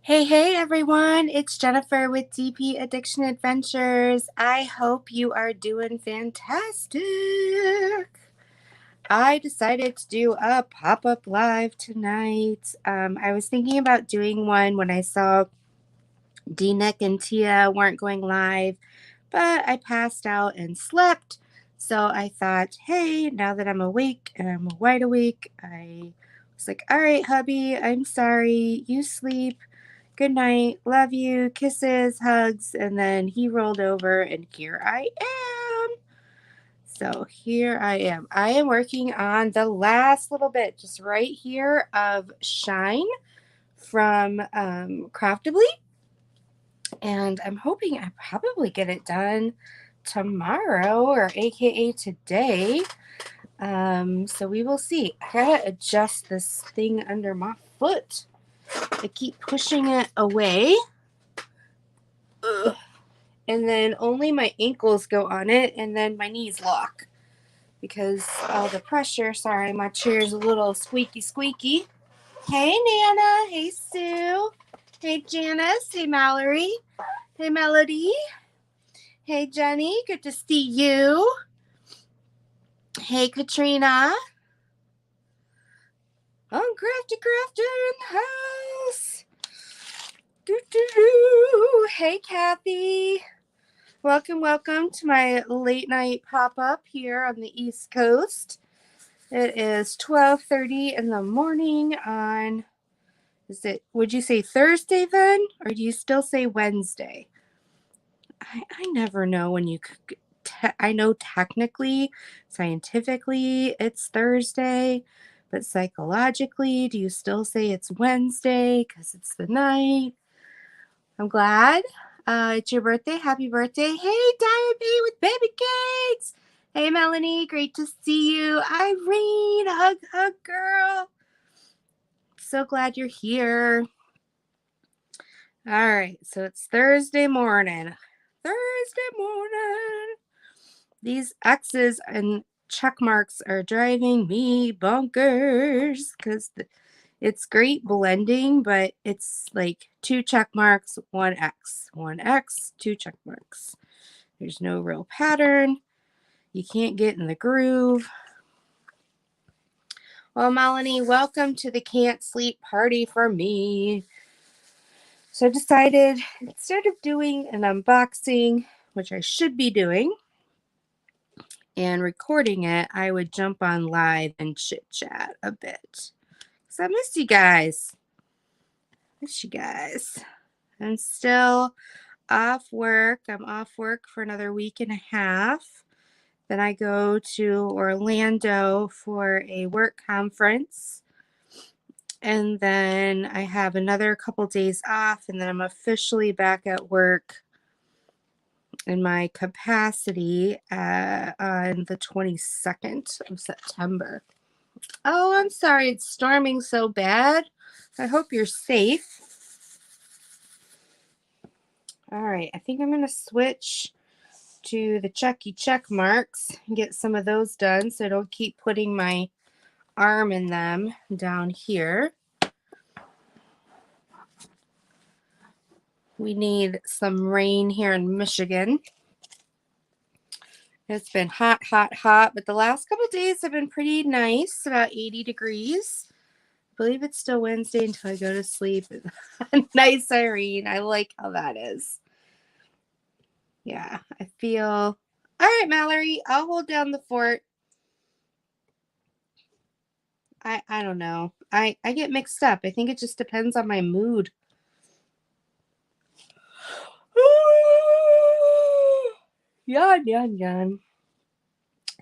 Hey everyone, it's Jennifer with DP Addiction Adventures. I hope you are doing fantastic. I decided to do a pop-up live tonight. I was thinking about doing one when I saw D-Nick and Tia weren't going live, but I passed out and slept. So I thought, hey, now that I'm awake and I'm wide awake, I was like, all right, hubby, I'm sorry. You sleep. Good night. Love you. Kisses, hugs. And then he rolled over and here I am. So here I am. I am working on the last little bit just right here of Shine from Craftably. And I'm hoping I probably get it done tomorrow or AKA today. So we will see. I gotta adjust this thing under my foot. I keep pushing it away. Ugh. And then only my ankles go on it, and then my knees lock because all the pressure. Sorry, my chair's a little squeaky. Hey, Nana. Hey, Sue. Hey, Janice. Hey, Mallory. Hey, Melody. Hey, Jenny. Good to see you. Hey, Katrina. I'm Crafty Crafter in the house. Doo-doo-doo. Hey, Kathy. Welcome to my late night pop-up here on the East Coast. It is 12:30 in the morning on, would you say Thursday then? Or do you still say Wednesday? I never know when you could, I know technically, scientifically, it's Thursday, but psychologically, do you still say it's Wednesday because it's the night? I'm glad. It's your birthday. Happy birthday. Hey, Diary with baby cakes. Hey, Melanie. Great to see you. Irene. Hug, girl. So glad you're here. All right. So it's Thursday morning. These X's and check marks are driving me bonkers because it's great blending, but it's like 2 check marks, 1X, 2 check marks. There's no real pattern. You can't get in the groove. Well, Melanie, welcome to the Can't Sleep party for me. So I decided instead of doing an unboxing, which I should be doing, and recording it, I would jump on live and chit chat a bit. So I miss you guys. I'm still off work. I'm off work for another week and a half. Then I go to Orlando for a work conference. And then I have another couple days off, and then I'm officially back at work in my capacity on the 22nd of September. Oh, I'm sorry. It's storming so bad. I hope you're safe. All right. I think I'm going to switch to the Chucky check marks and get some of those done so I don't keep putting my arm in them down here. We need some rain here in Michigan. It's been hot, but the last couple days have been pretty nice, about 80 degrees. I believe it's still Wednesday until I go to sleep. Nice, Irene. I like how that is. Yeah, I feel... All right, Mallory, I'll hold down the fort. I don't know. I get mixed up. I think it just depends on my mood. Yawn.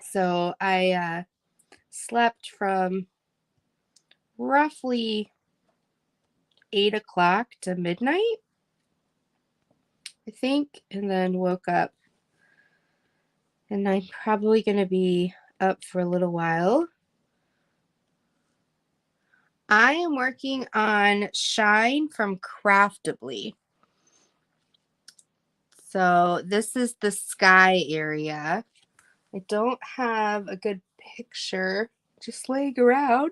So I slept from roughly 8 o'clock to midnight, I think, and then woke up. And I'm probably going to be up for a little while. I am working on Shine from Craftably. So this is the sky area. I don't have a good picture just laying around.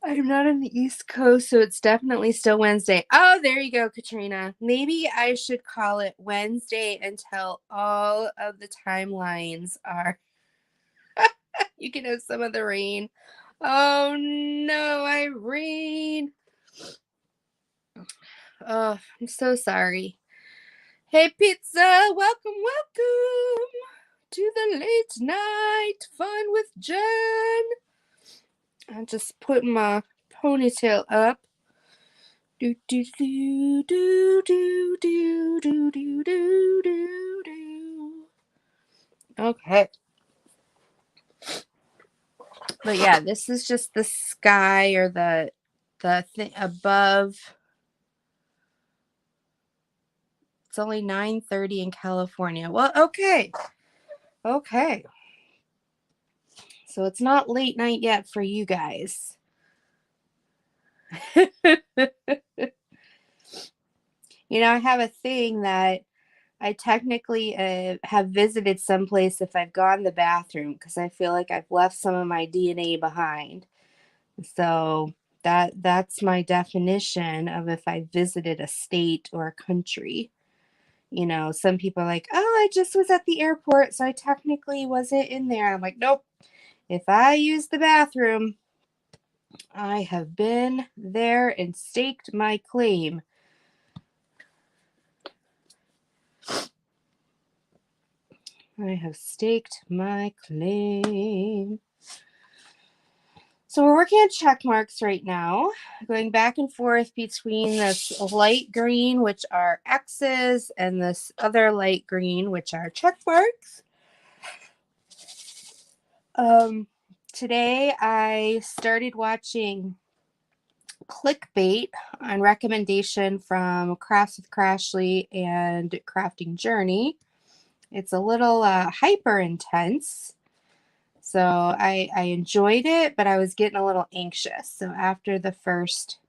I'm not on the East Coast, so it's definitely still Wednesday. Oh, there you go, Katrina. Maybe I should call it Wednesday until all of the timelines are. You can have some of the rain. Oh no, Irene. Oh, I'm so sorry. Hey, pizza, welcome, welcome to the late night fun with Jen. I'll just put my ponytail up. Do do do do do do do do do do do. Okay. But yeah, this is just the sky or the thing above. It's only 9:30 in California. Well, okay. Okay. So it's not late night yet for you guys. I have a thing that I technically have visited someplace if I've gone to the bathroom because I feel like I've left some of my DNA behind. So that's my definition of if I visited a state or a country. Some people are like, oh, I just was at the airport, so I technically wasn't in there. I'm like, nope. If I use the bathroom, I have been there and staked my claim. I have staked my claim. So we're working on check marks right now, going back and forth between this light green, which are X's, and this other light green, which are check marks. Today I started watching Clickbait on recommendation from Crafts with Crashly and Crafting Journey. It's a little hyper intense. So I enjoyed it, but I was getting a little anxious. So after the first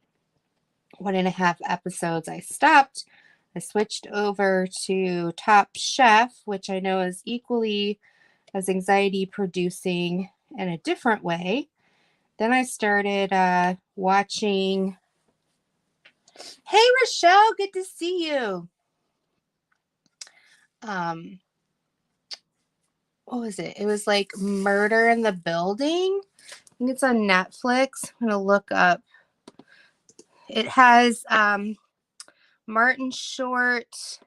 1.5 episodes, I stopped. I switched over to Top Chef, which I know is equally as anxiety producing in a different way. Then I started watching. Hey, Rochelle, good to see you. What was it? It was like Murder in the Building. I think it's on Netflix. I'm gonna look up. It has Martin Short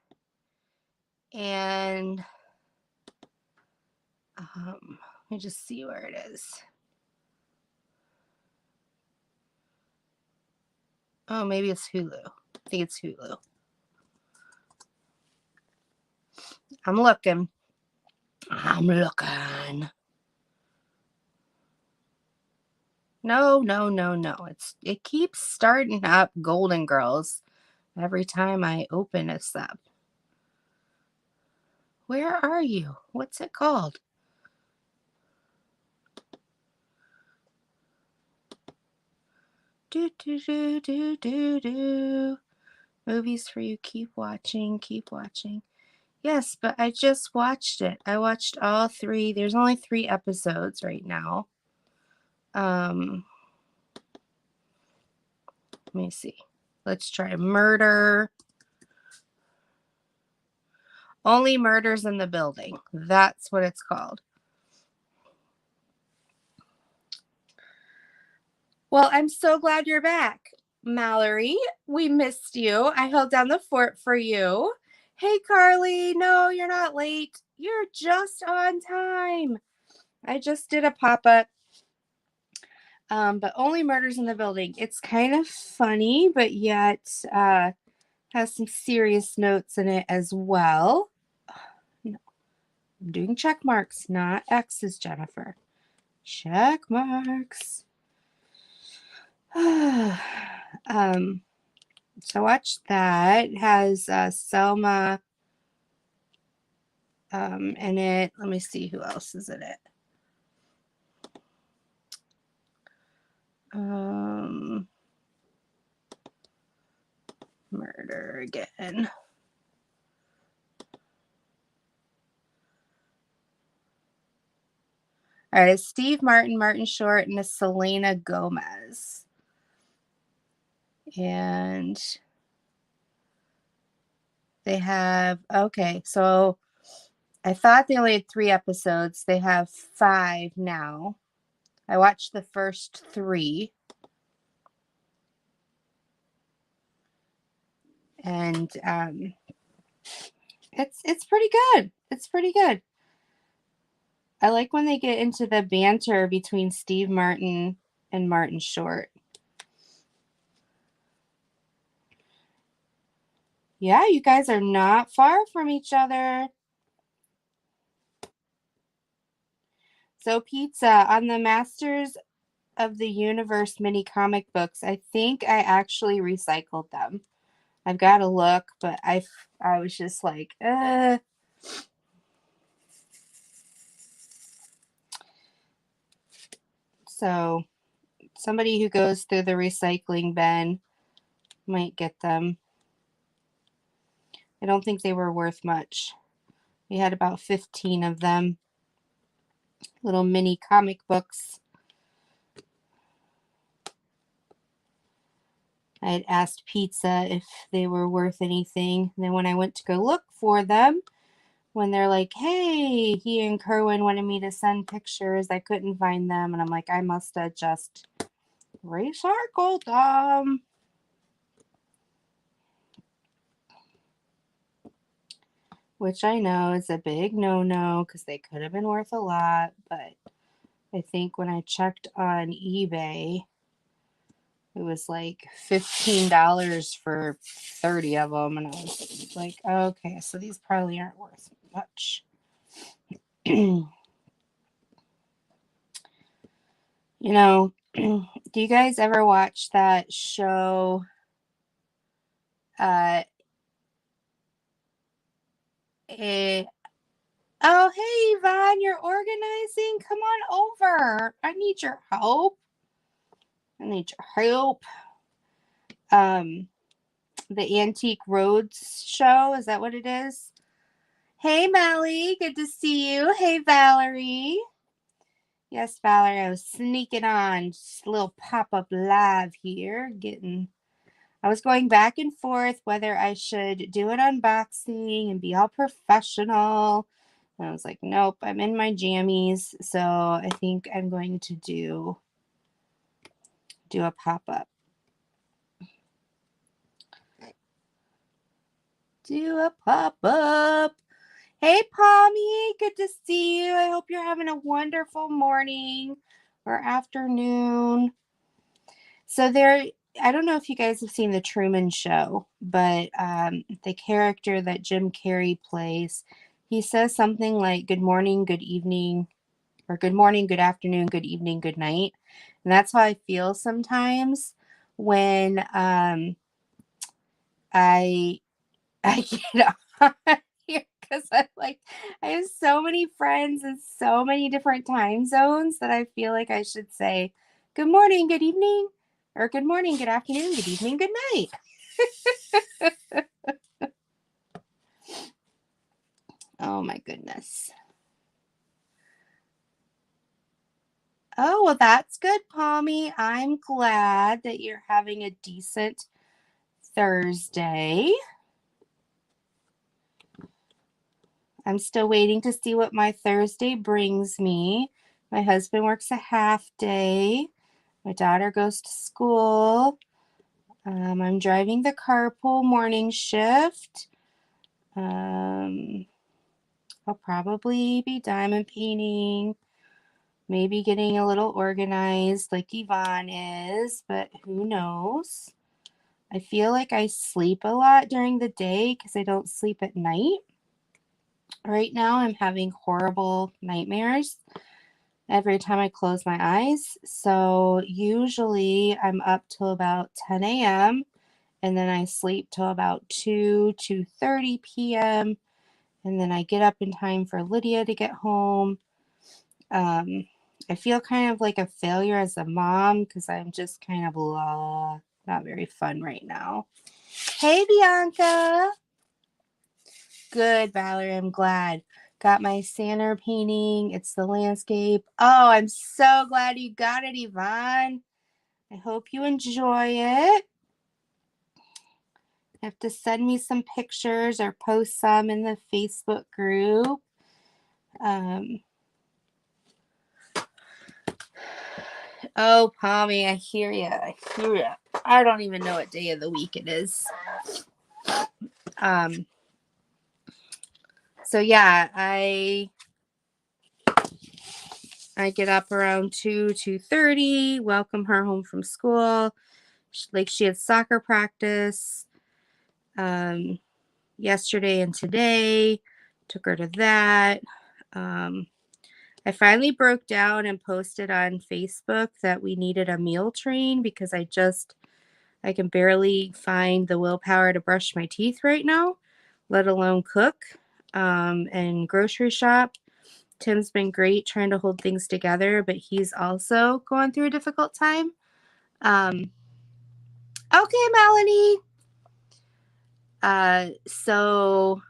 and let me just see where it is. Oh, maybe it's Hulu. I think it's Hulu. I'm looking. No. It keeps starting up Golden Girls every time I open this up. Where are you? What's it called? Do. Movies for you. Keep watching. Yes, but I just watched it. I watched all 3. There's only 3 episodes right now. Let me see. Let's try Murder. Only Murders in the Building. That's what it's called. Well, I'm so glad you're back, Mallory. We missed you. I held down the fort for you. Hey, Carly. No, you're not late. You're just on time. I just did a pop-up. But Only Murders in the Building. It's kind of funny, but yet has some serious notes in it as well. No, I'm doing check marks, not X's, Jennifer. Check marks. So watch that. It has Selma in it. Let me see who else is in it. Murder again. All right, it's Steve Martin, Martin Short, and it's Selena Gomez. And they have, okay, so I thought they only had 3 episodes. They have 5 now. I watched the first 3. And it's pretty good. It's pretty good. I like when they get into the banter between Steve Martin and Martin Short. Yeah, you guys are not far from each other. So pizza on the Masters of the Universe mini comic books. I think I actually recycled them. I've got to look, but I was just like, So somebody who goes through the recycling bin might get them. I don't think they were worth much. We had about 15 of them. Little mini comic books. I had asked Pizza if they were worth anything. And then when I went to go look for them, when they're like, hey, he and Kerwin wanted me to send pictures, I couldn't find them. And I'm like, I must have just recycled them. Which I know is a big no-no because they could have been worth a lot. But I think when I checked on eBay, it was like $15 for 30 of them. And I was like, okay, so these probably aren't worth much. You know, do you guys ever watch that show? Uh, oh, hey, Yvonne, you're organizing. Come on over. I need your help. I need your help. The Antique Roads show, is that what it is? Hey, Melly, good to see you. Hey, Valerie. Yes, Valerie, I was sneaking on just a little pop-up live here, I was going back and forth whether I should do an unboxing and be all professional. And I was like, nope, I'm in my jammies, so I think I'm going to do a pop-up. Do a pop-up. Hey, Pommy, good to see you. I hope you're having a wonderful morning or afternoon. So I don't know if you guys have seen The Truman Show, but the character that Jim Carrey plays, he says something like good morning, good evening, or good morning, good afternoon, good evening, good night. And that's how I feel sometimes when I get on here because I have so many friends in so many different time zones that I feel like I should say good morning, good evening, or good morning, good afternoon, good evening, good night. Oh my goodness. Oh, well, that's good, Pommy. I'm glad that you're having a decent Thursday. I'm still waiting to see what my Thursday brings me. My husband works a half day. My daughter goes to school. I'm driving the carpool morning shift. I'll probably be diamond painting, maybe getting a little organized like Yvonne is, but who knows? I feel like I sleep a lot during the day because I don't sleep at night. Right now, I'm having horrible nightmares every time I close my eyes. So usually I'm up till about 10 a.m. and then I sleep till about 2:30 p.m. and then I get up in time for Lydia to get home. I feel kind of like a failure as a mom because I'm just kind of not very fun right now. Hey, Bianca. Good, Valerie. I'm glad. Got my Santa painting. It's the landscape. Oh, I'm so glad you got it, Yvonne. I hope you enjoy it. have to send me some pictures or post some in the Facebook group. Oh, Pommy, I hear ya. I hear ya. I don't even know what day of the week it is. So yeah, I get up around 2:30, welcome her home from school. Like, she had soccer practice yesterday and today. Took her to that. I finally broke down and posted on Facebook that we needed a meal train because I can barely find the willpower to brush my teeth right now, let alone cook and grocery shop. Tim's been great trying to hold things together, but he's also going through a difficult time. Okay, Melanie. So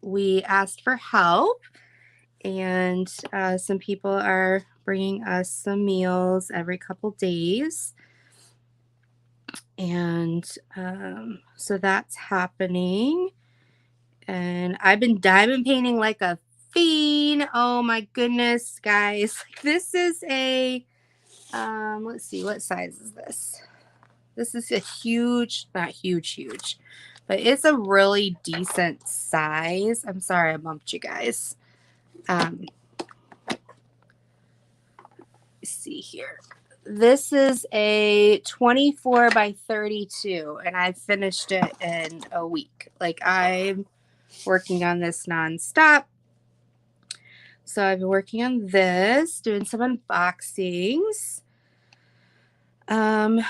we asked for help, and some people are bringing us some meals every couple days. And so that's happening. And I've been diamond painting like a fiend. Oh my goodness, guys. This is a, let's see, what size is this? This is a huge, not huge, but it's a really decent size. I'm sorry I bumped you guys. Let's see here. This is a 24 by 32, and I finished it in a week. Like, I'm working on this nonstop. So I've been working on this, doing some unboxings. And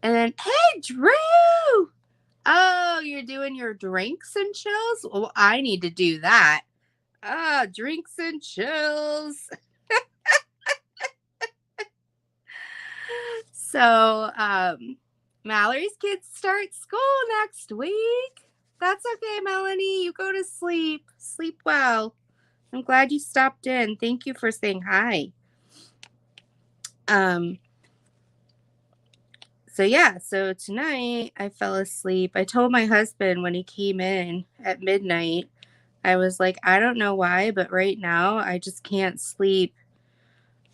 then, hey, Drew! Oh, you're doing your drinks and chills? Well, I need to do that. Drinks and chills. So, Mallory's kids start school next week. That's okay, Melanie. You go to sleep. Sleep well. I'm glad you stopped in. Thank you for saying hi. So yeah, so tonight I fell asleep. I told my husband when he came in at midnight, I was like, I don't know why, but right now I just can't sleep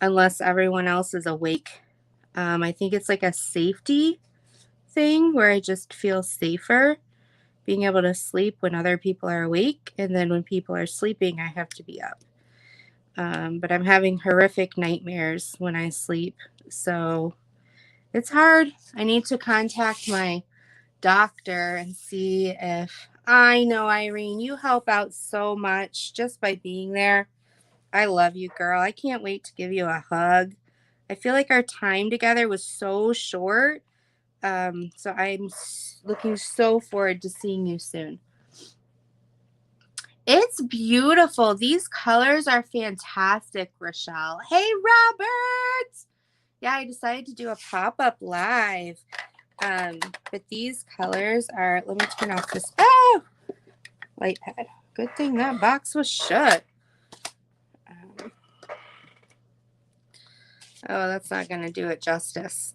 unless everyone else is awake. I think it's like a safety thing where I just feel safer being able to sleep when other people are awake. And then when people are sleeping, I have to be up. But I'm having horrific nightmares when I sleep. So it's hard. I need to contact my doctor and see if, I know, Irene, you help out so much just by being there. I love you, girl. I can't wait to give you a hug. I feel like our time together was so short. So I'm looking so forward to seeing you soon. It's beautiful. These colors are fantastic, Rochelle. Hey, Robert. Yeah, I decided to do a pop-up live. But these colors are, let me turn off this, light pad. Good thing that box was shut. Oh, that's not going to do it justice.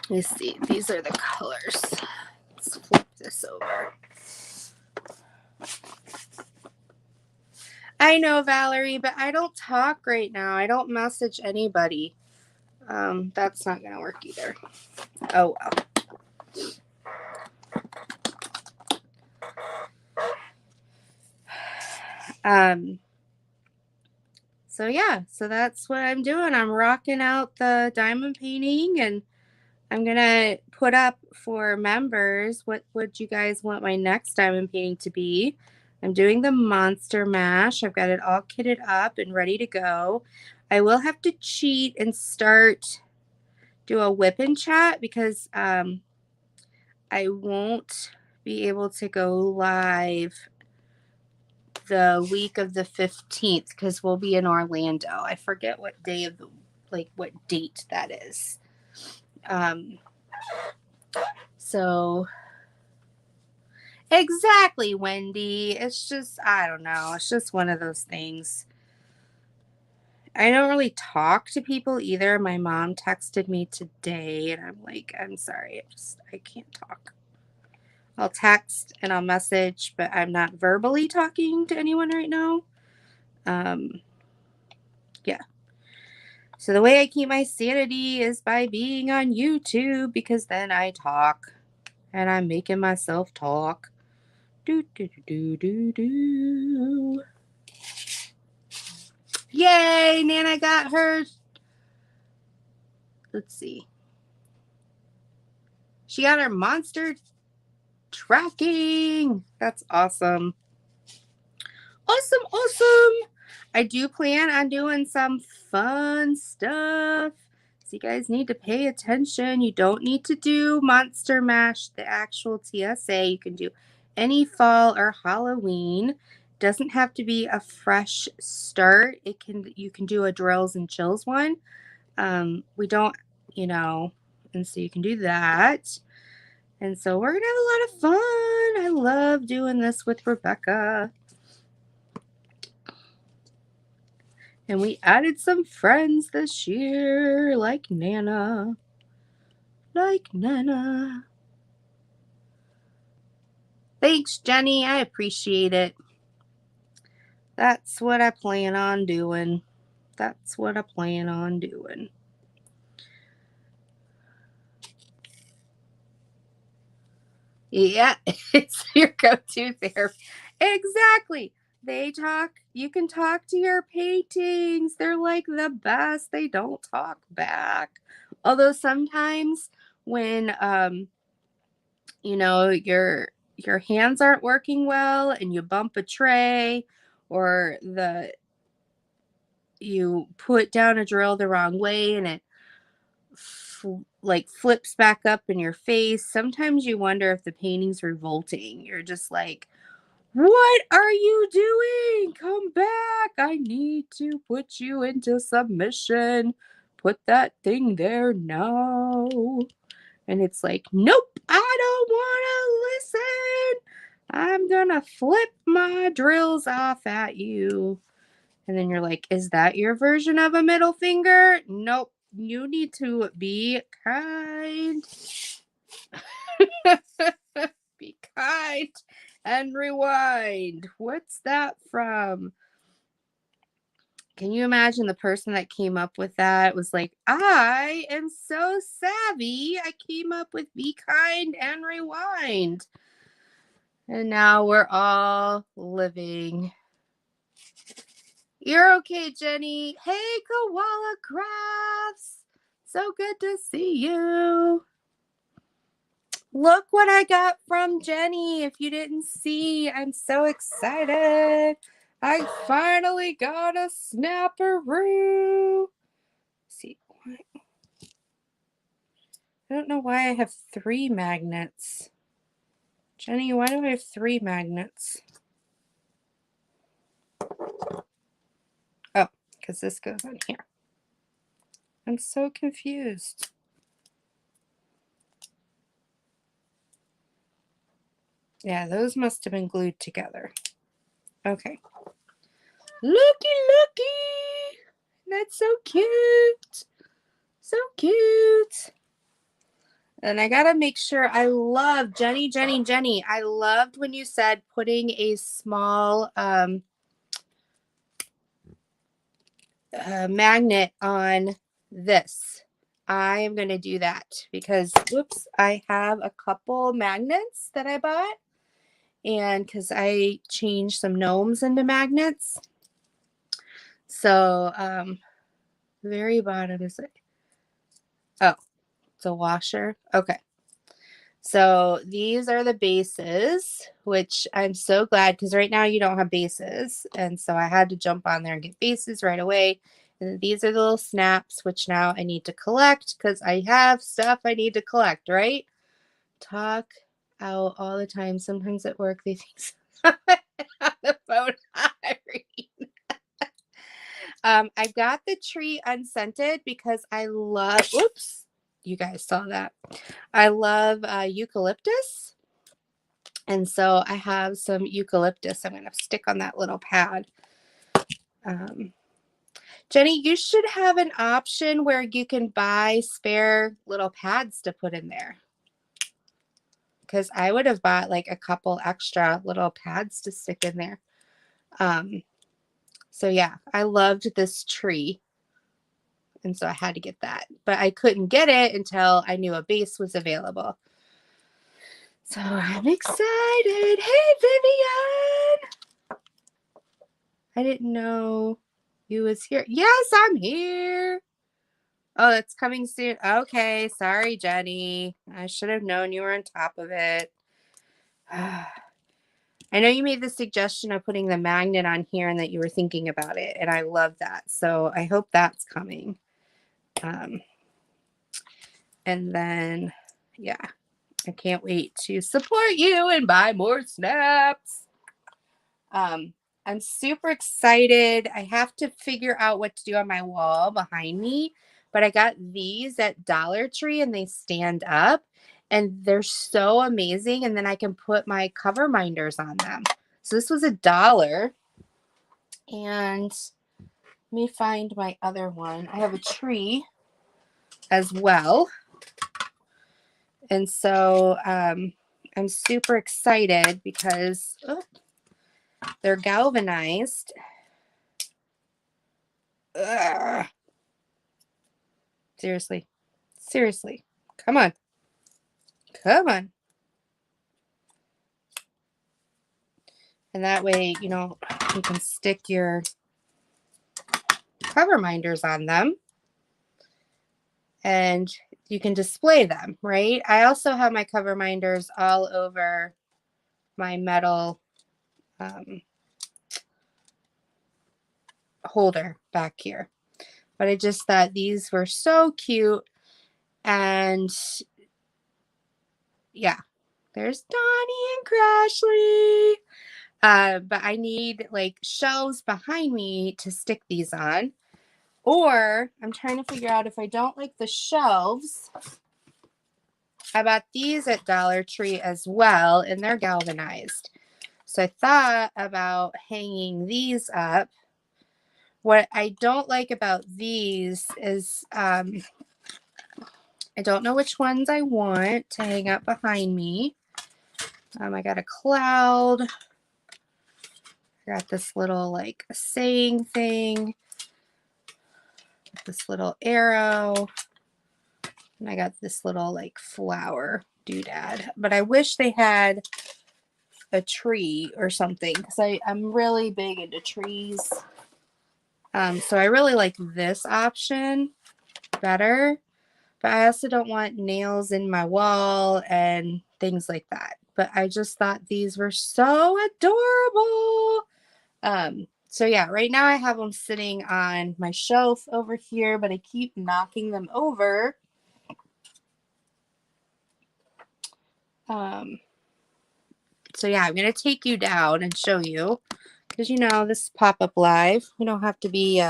Let's see. These are the colors. Let's flip this over. I know, Valerie, but I don't talk right now. I don't message anybody. That's not going to work either. Oh, well. So yeah, so that's what I'm doing. I'm rocking out the diamond painting, and I'm gonna put up for members what would you guys want my next diamond painting to be. I'm doing the monster mash. I've got it all kitted up and ready to go. I will have to cheat and do a whip and chat because I won't be able to go live the week of the 15th because we'll be in Orlando. I forget what day of what date that is. So exactly, Wendy. It's just, I don't know. It's just one of those things. I don't really talk to people either. My mom texted me today and I'm like, I'm sorry, I can't talk. I'll text and I'll message, but I'm not verbally talking to anyone right now. Yeah. So the way I keep my sanity is by being on YouTube, because then I talk and I'm making myself talk. Do, do, do, do, do, do. Yay! Nana got her. Let's see. She got her monster tracking. That's awesome. Awesome, awesome. I do plan on doing some fun stuff. So you guys need to pay attention. You don't need to do Monster Mash, the actual TSA. You can do any fall or Halloween. Doesn't have to be a fresh start. You can do a drills and chills one. We don't, and so you can do that. And so we're gonna have a lot of fun. I love doing this with Rebecca. And we added some friends this year, like Nana. Thanks, Jenny. I appreciate it. That's what I plan on doing. Yeah, it's your go-to therapy. Exactly. You can talk to your paintings. They're like the best. They don't talk back. Although sometimes when your hands aren't working well and you bump a tray, or you put down a drill the wrong way and it flips back up in your face, sometimes you wonder if the painting's revolting. You're just like, what are you doing? Come back. I need to put you into submission. Put that thing there now. And it's like, nope, I don't want to listen. I'm going to flip my drills off at you. And then you're like, is that your version of a middle finger? Nope. You need to be kind. Be kind and rewind. What's that from? Can you imagine the person that came up with that was like, I am so savvy. I came up with be kind and rewind. And now we're all living. You're okay, Jenny. Hey, Koala Crafts. So good to see you. Look what I got from Jenny. If you didn't see, I'm so excited. I finally got a snapperoo. Let's see, I don't know why I have 3 magnets. Jenny, why do I have 3 magnets? Oh, because this goes on here. I'm so confused. Yeah, those must have been glued together. Okay. Looky. That's so cute. So cute. And I gotta make sure, I love, Jenny. I loved when you said putting a small magnet on this. I am going to do that because, whoops, I have a couple magnets that I bought. And because I changed some gnomes into magnets. So, very bottom is it? Oh, it's a washer. Okay. So these are the bases, which I'm so glad, because right now you don't have bases. And so I had to jump on there and get bases right away. And these are the little snaps, which now I need to collect because I have stuff I need to collect, right? Talk out all the time. Sometimes at work they think on the phone. I got the tree unscented because I love, whoops, you guys saw that. I love eucalyptus. And so I have some eucalyptus I'm going to stick on that little pad. Jenny, you should have an option where you can buy spare little pads to put in there. Because I would have bought like a couple extra little pads to stick in there. So yeah, I loved this tree. And so I had to get that. But I couldn't get it until I knew a base was available. So I'm excited. Hey, Vivian! I didn't know you was here. Yes, I'm here. Oh, that's coming soon. Okay, sorry, Jenny. I should have known you were on top of it. I know you made the suggestion of putting the magnet on here and that you were thinking about it, and I love that. So I hope that's coming. And then, yeah, I can't wait to support you and buy more snaps. I'm super excited. I have to figure out what to do on my wall behind me, but I got these at Dollar Tree and they stand up and they're so amazing. And then I can put my cover minders on them. So this was $1. And let me find my other one. I have a tree as well. And so I'm super excited because they're galvanized. Ugh. Seriously. Come on. And that way, you know, you can stick your cover minders on them and you can display them, right? I also have my cover minders all over my metal holder back here. But I just thought these were so cute. And yeah, there's Donnie and Crashly. But I need like shelves behind me to stick these on. Or I'm trying to figure out if I don't like the shelves. I bought these at Dollar Tree as well, and they're galvanized. So I thought about hanging these up. What I don't like about these is I don't know which ones I want to hang up behind me. I got a cloud. I got this little like saying thing. This little arrow. And I got this little like flower doodad. But I wish they had a tree or something because I'm really big into trees. So I really like this option better. But I also don't want nails in my wall and things like that. But I just thought these were so adorable. So yeah, right now I have them sitting on my shelf over here, but I keep knocking them over. So yeah, I'm going to take you down and show you. Because, you know, this is pop-up live. We don't have to be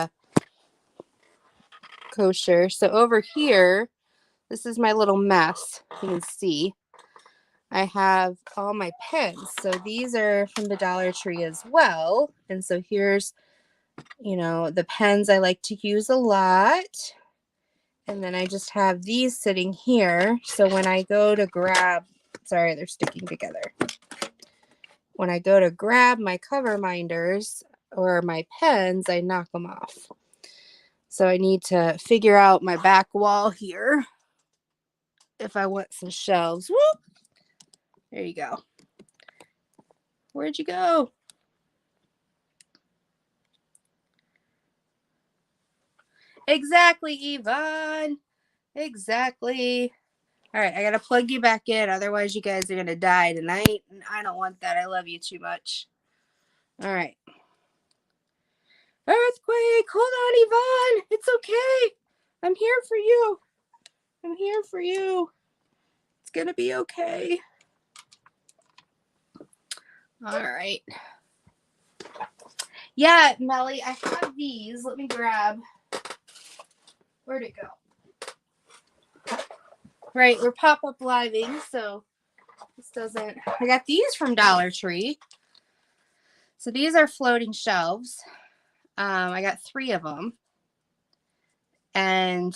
kosher. So over here, this is my little mess. You can see. I have all my pens. So these are from the Dollar Tree as well. And so here's, you know, the pens I like to use a lot. And then I just have these sitting here. So when I go to grab, sorry, they're sticking together. When I go to grab my cover minders or my pens, I knock them off. So I need to figure out my back wall here if I want some shelves. Whoop! There you go. Where'd you go? Exactly, Yvonne. Exactly. All right, I got to plug you back in. Otherwise, you guys are going to die tonight. And I don't want that. I love you too much. All right. Earthquake. Hold on, Yvonne. It's okay. I'm here for you. I'm here for you. It's going to be okay. All right. Yeah, Melly, I have these. Let me grab. Where'd it go? Right, we're pop-up living, so this doesn't. I got these from Dollar Tree. So these are floating shelves. I got 3 of them. And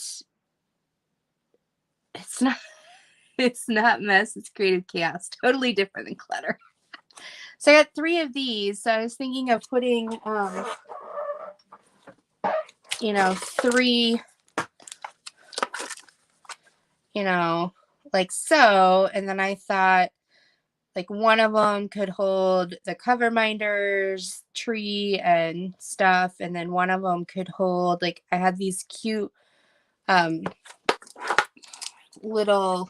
it's not it's not mess, it's creative chaos. Totally different than clutter. So I got 3 of these. So I was thinking of putting 3, like so, and then I thought like one of them could hold the cover minders, tree and stuff, and then one of them could hold, like, I had these cute little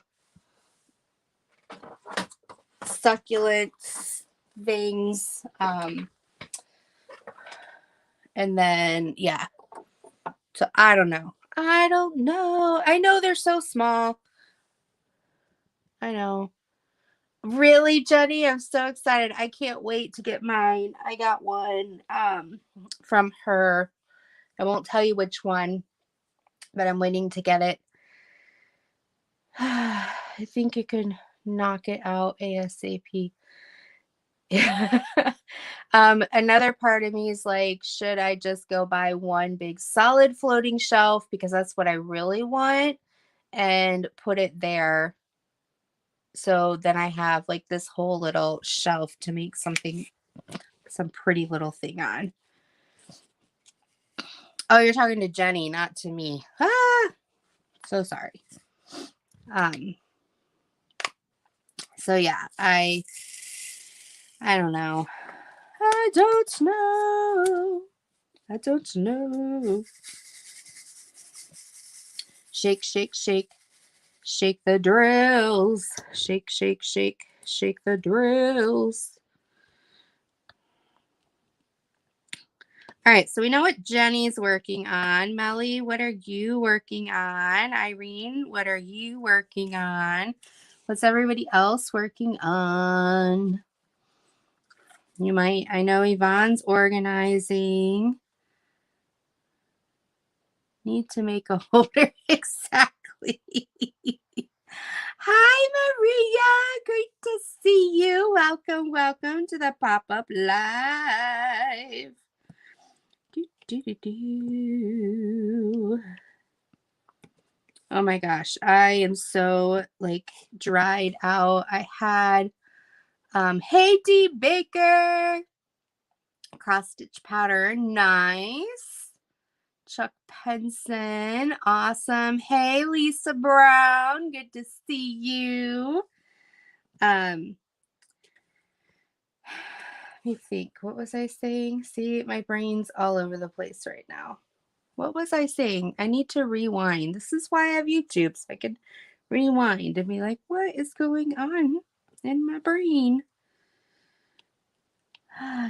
succulents things, and then so I don't know. I know they're so small. I know. Really, Jenny, I'm so excited. I can't wait to get mine. I got one from her. I won't tell you which one, but I'm waiting to get it. I think you can knock it out ASAP. Another part of me is like, should I just go buy one big solid floating shelf, because that's what I really want, and put it there, so then I have like this whole little shelf to make some pretty little thing on. Oh, you're talking to Jenny, not to me. So sorry. So yeah, I don't know. I don't know. Shake, shake, shake. Shake the drills. Shake, shake, shake. Shake the drills. All right, so we know what Jenny's working on. Melly, what are you working on? Irene, what are you working on? What's everybody else working on? I know Yvonne's organizing. Need to make a holder. Exactly. Hi, Maria. Great to see you. Welcome, welcome to the pop-up live. Oh my gosh, I am so like dried out. I had hey D Baker, cross stitch powder, nice. Chuck Penson, awesome. Hey Lisa Brown, good to see you. Let me think. What was I saying? See, my brain's all over the place right now. What was I saying? I need to rewind. This is why I have YouTube, so I can rewind and be like, what is going on in my brain?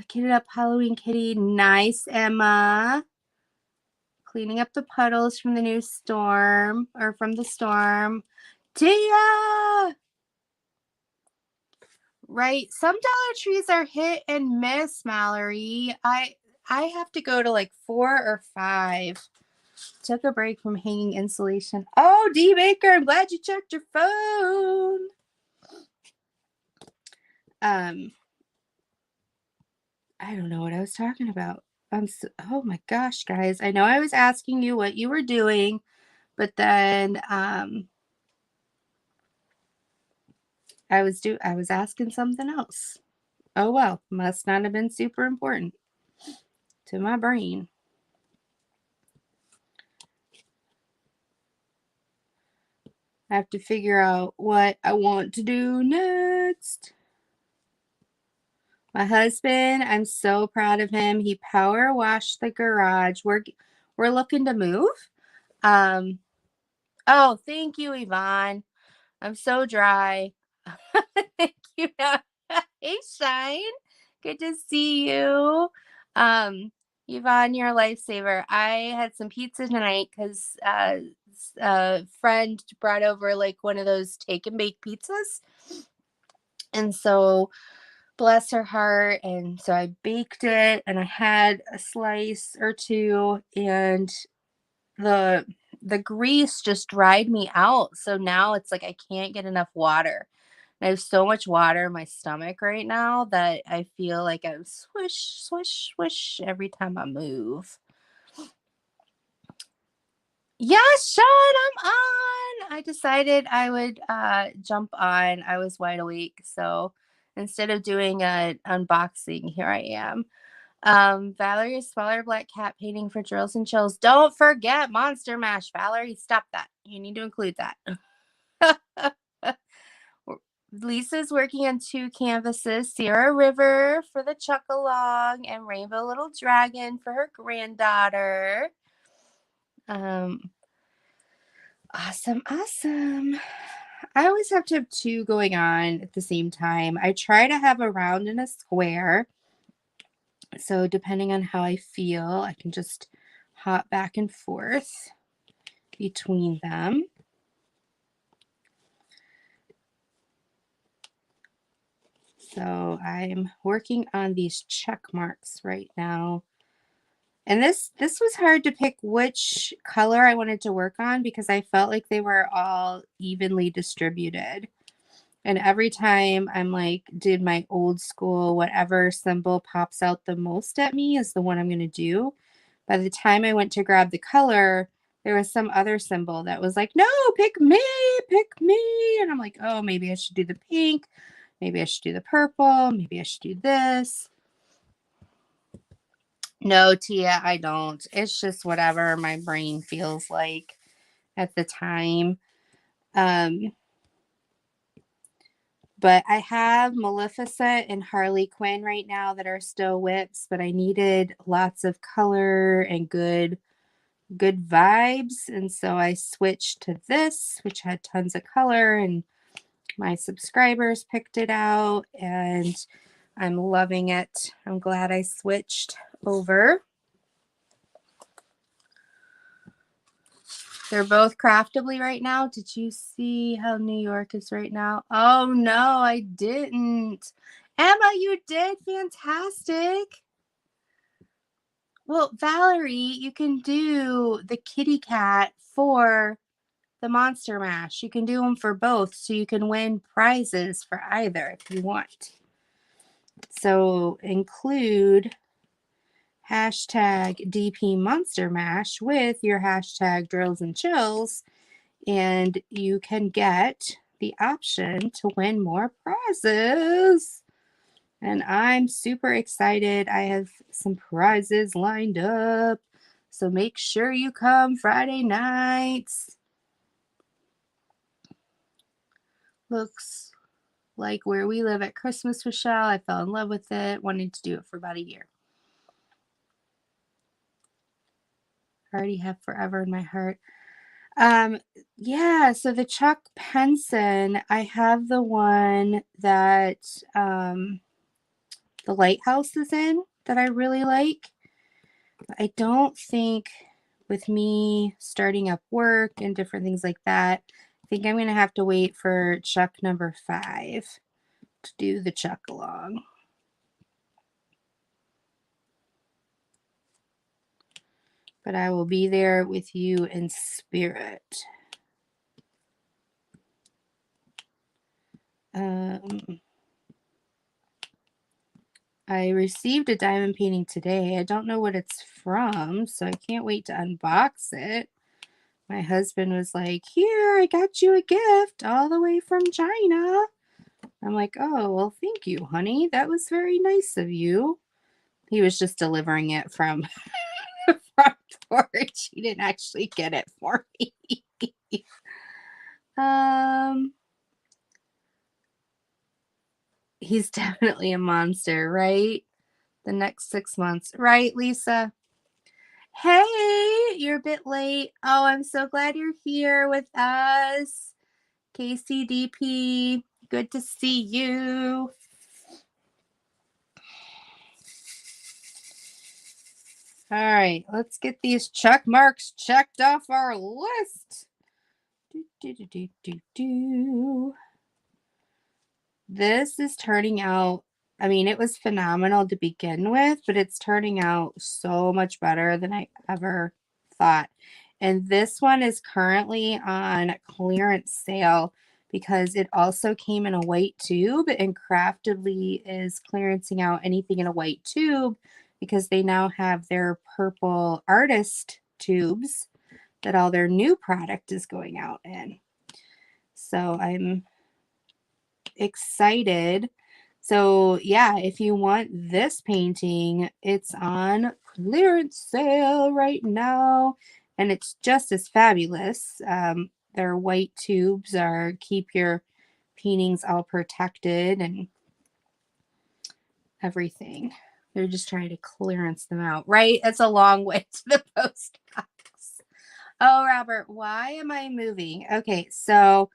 Kitted up Halloween kitty. Nice, Emma. Cleaning up the puddles from the new storm, or from the storm. Tia! Right. Some Dollar Trees are hit and miss, Mallory. I have to go to like 4 or 5. Took a break from hanging insulation. Oh, D Baker, I'm glad you checked your phone. I don't know what I was talking about. Oh my gosh, guys. I know I was asking you what you were doing, but then I was asking something else. Oh well, must not have been super important to my brain. I have to figure out what I want to do next. My husband, I'm so proud of him. He power washed the garage. We're looking to move. Oh, thank you, Yvonne. I'm so dry. Thank you. Hey, Shine. Good to see you. Yvonne, you're a lifesaver. I had some pizza tonight because a friend brought over like one of those take and bake pizzas. And so, bless her heart. And so I baked it and I had a slice or two, and the grease just dried me out. So now it's like I can't get enough water. I have so much water in my stomach right now that I feel like I'm swish, swish, swish every time I move. Yeah, Sean, I'm on. I decided I would jump on. I was wide awake, so instead of doing an unboxing, here I am. Valerie's smaller black cat painting for drills and chills. Don't forget Monster Mash, Valerie. Stop that. You need to include that. Lisa's working on 2 canvases, Sierra River for the Chuck-along and Rainbow Little Dragon for her granddaughter. Um, awesome, awesome. I always have to have 2 going on at the same time. I try to have a round and a square. So depending on how I feel, I can just hop back and forth between them. So I'm working on these check marks right now. And this was hard to pick which color I wanted to work on because I felt like they were all evenly distributed. And every time I'm like, did my old school, whatever symbol pops out the most at me is the one I'm going to do. By the time I went to grab the color, there was some other symbol that was like, no, pick me, pick me. And I'm like, oh, maybe I should do the pink. Maybe I should do the purple. Maybe I should do this. No, Tia, I don't. It's just whatever my brain feels like at the time. But I have Maleficent and Harley Quinn right now that are still whips, but I needed lots of color and good vibes. And so I switched to this, which had tons of color, and my subscribers picked it out, and I'm loving it. I'm glad I switched over. They're both craftably right now. Did you see how New York is right now? Oh, no, I didn't. Emma, you did fantastic. Well, Valerie, you can do the kitty cat for the Monster Mash. You can do them for both, so you can win prizes for either if you want. So include hashtag DP Monster Mash with your hashtag drills and chills, and you can get the option to win more prizes. And I'm super excited. I have some prizes lined up. So make sure you come Friday nights. Looks like where we live at Christmas, Rochelle. I fell in love with it. Wanted to do it for about a year. I already have forever in my heart. Yeah, so the Chuck Penson, I have the one that the lighthouse is in that I really like. I don't think with me starting up work and different things like that, I think I'm going to have to wait for Chuck number 5 to do the Chuck along. But I will be there with you in spirit. I received a diamond painting today. I don't know what it's from, so I can't wait to unbox it. My husband was like, here, I got you a gift all the way from China. I'm like, oh, well, thank you, honey. That was very nice of you. He was just delivering it from front porch. He didn't actually get it for me. He's definitely a monster, right? The next 6 months. Right, Lisa? Hey, you're a bit late. Oh, I'm so glad you're here with us. KCDP, good to see you. All right, let's get these check marks checked off our list. This is turning out, I mean, it was phenomenal to begin with, but it's turning out so much better than I ever thought. And this one is currently on clearance sale because it also came in a white tube, and Craftedly is clearancing out anything in a white tube because they now have their purple artist tubes that all their new product is going out in. So I'm excited. So yeah, if you want this painting, it's on clearance sale right now, and it's just as fabulous. Their white tubes are keep your paintings all protected and everything. They're just trying to clearance them out, right? It's a long way to the post box. Oh, Robert, why am I moving? Okay, so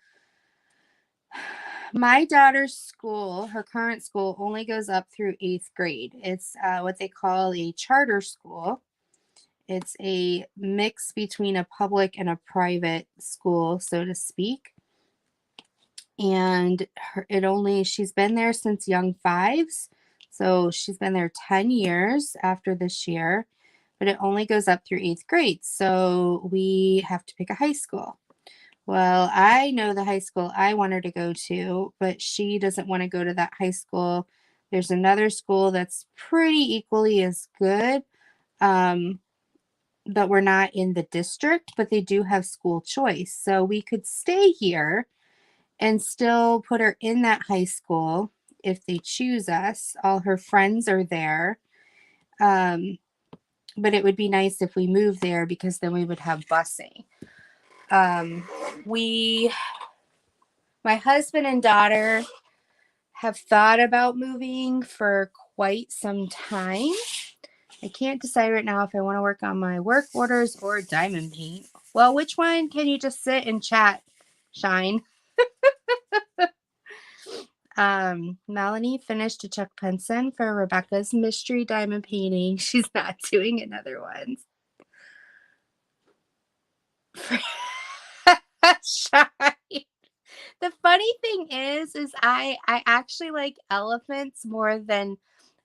my daughter's school, her current school, only goes up through 8th grade. It's what they call a charter school. It's a mix between a public and a private school, so to speak. And she's been there since young fives. So she's been there 10 years after this year, but it only goes up through 8th grade. So we have to pick a high school. Well, I know the high school I want her to go to, but she doesn't want to go to that high school. There's another school that's pretty equally as good, but we're not in the district, but they do have school choice. So we could stay here and still put her in that high school if they choose us. All her friends are there. But it would be nice if we moved there because then we would have busing. My husband and daughter have thought about moving for quite some time. I can't decide right now if I want to work on my work orders or diamond paint. Well, which one can you just sit and chat, Shine? Melanie finished a Chuck Penson for Rebecca's mystery diamond painting. She's not doing another one. Shine. The funny thing is I actually like elephants more than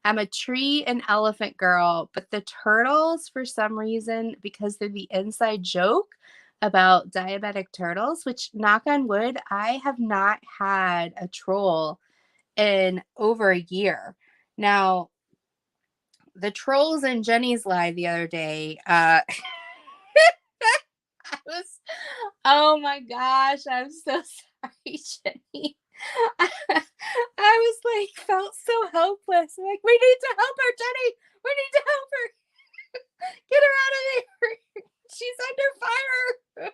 I'm a tree and elephant girl, but the turtles, for some reason, because they're the inside joke about diabetic turtles, which, knock on wood, I have not had a troll in over a year. Now, the trolls in Jenny's live the other day, I was, oh my gosh, I'm so sorry, Jenny. I was like, felt so helpless. I'm like, we need to help her, Jenny. We need to help her. Get her out of there. She's under fire.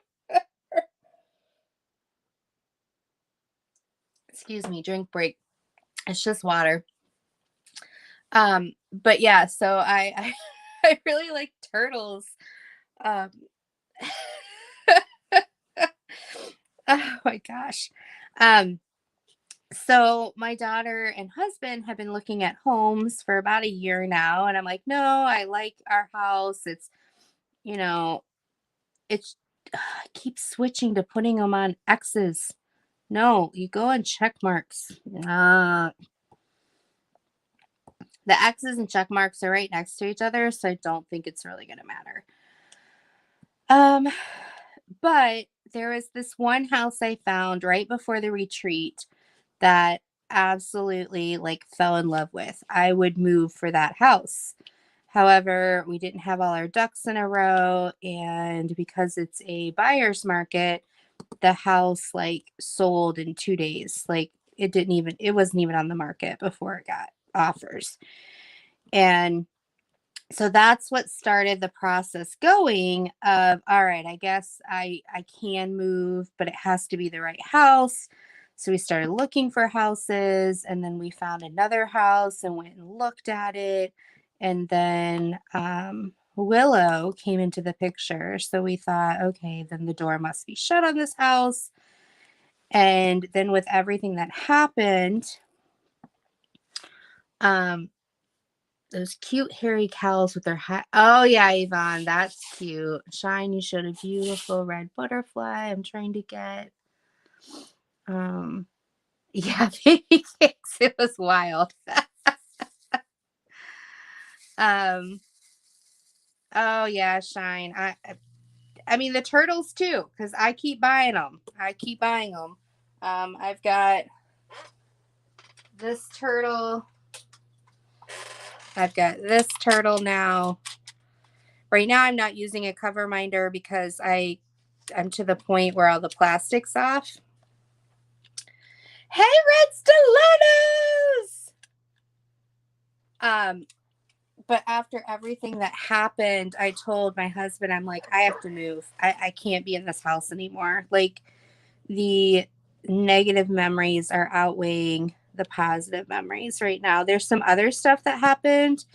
Excuse me, drink break. It's just water. But yeah, so I really like turtles. Um, oh my gosh. So my daughter and husband have been looking at homes for about a year now, and I'm like, no, I like our house. It's, you know, it's I keep switching to putting them on X's. No, you go on check marks. The X's and check marks are right next to each other, so I don't think it's really going to matter. But there was this one house I found right before the retreat that absolutely like fell in love with. I would move for that house. However, we didn't have all our ducks in a row, and because it's a buyer's market, the house like sold in 2 days. Like it wasn't even on the market before it got offers. And so that's what started the process going of, all right, I guess I can move, but it has to be the right house. So we started looking for houses, and then we found another house and went and looked at it. And then Willow came into the picture. So we thought, okay, then the door must be shut on this house. And then with everything that happened, those cute hairy cows with their hat. Oh yeah, Yvonne, that's cute. Shine, you showed a beautiful red butterfly. I'm trying to get. Yeah, baby cakes. It was wild. Oh yeah, Shine. I mean the turtles too, because I keep buying them. I've got this turtle. I've got this turtle now. Right now I'm not using a cover minder because I'm to the point where all the plastic's off. Hey, Red Stilettos! But after everything that happened, I told my husband, I'm like, I have to move. I can't be in this house anymore. Like, the negative memories are outweighing the positive memories right now. There's some other stuff that happened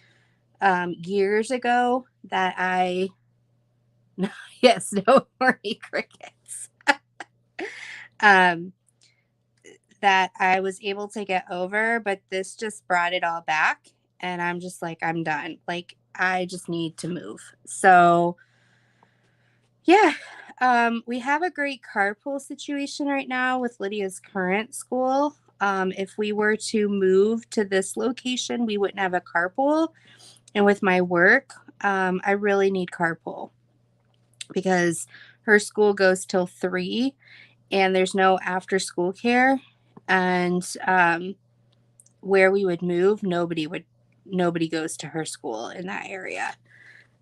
years ago that yes, no worry, crickets. um, that I was able to get over, but this just brought it all back. And I'm just like, I'm done. Like, I just need to move. So, yeah, we have a great carpool situation right now with Lydia's current school. If we were to move to this location, we wouldn't have a carpool. And with my work, I really need carpool because her school goes till 3 and there's no after school care. And where we would move, nobody goes to her school in that area.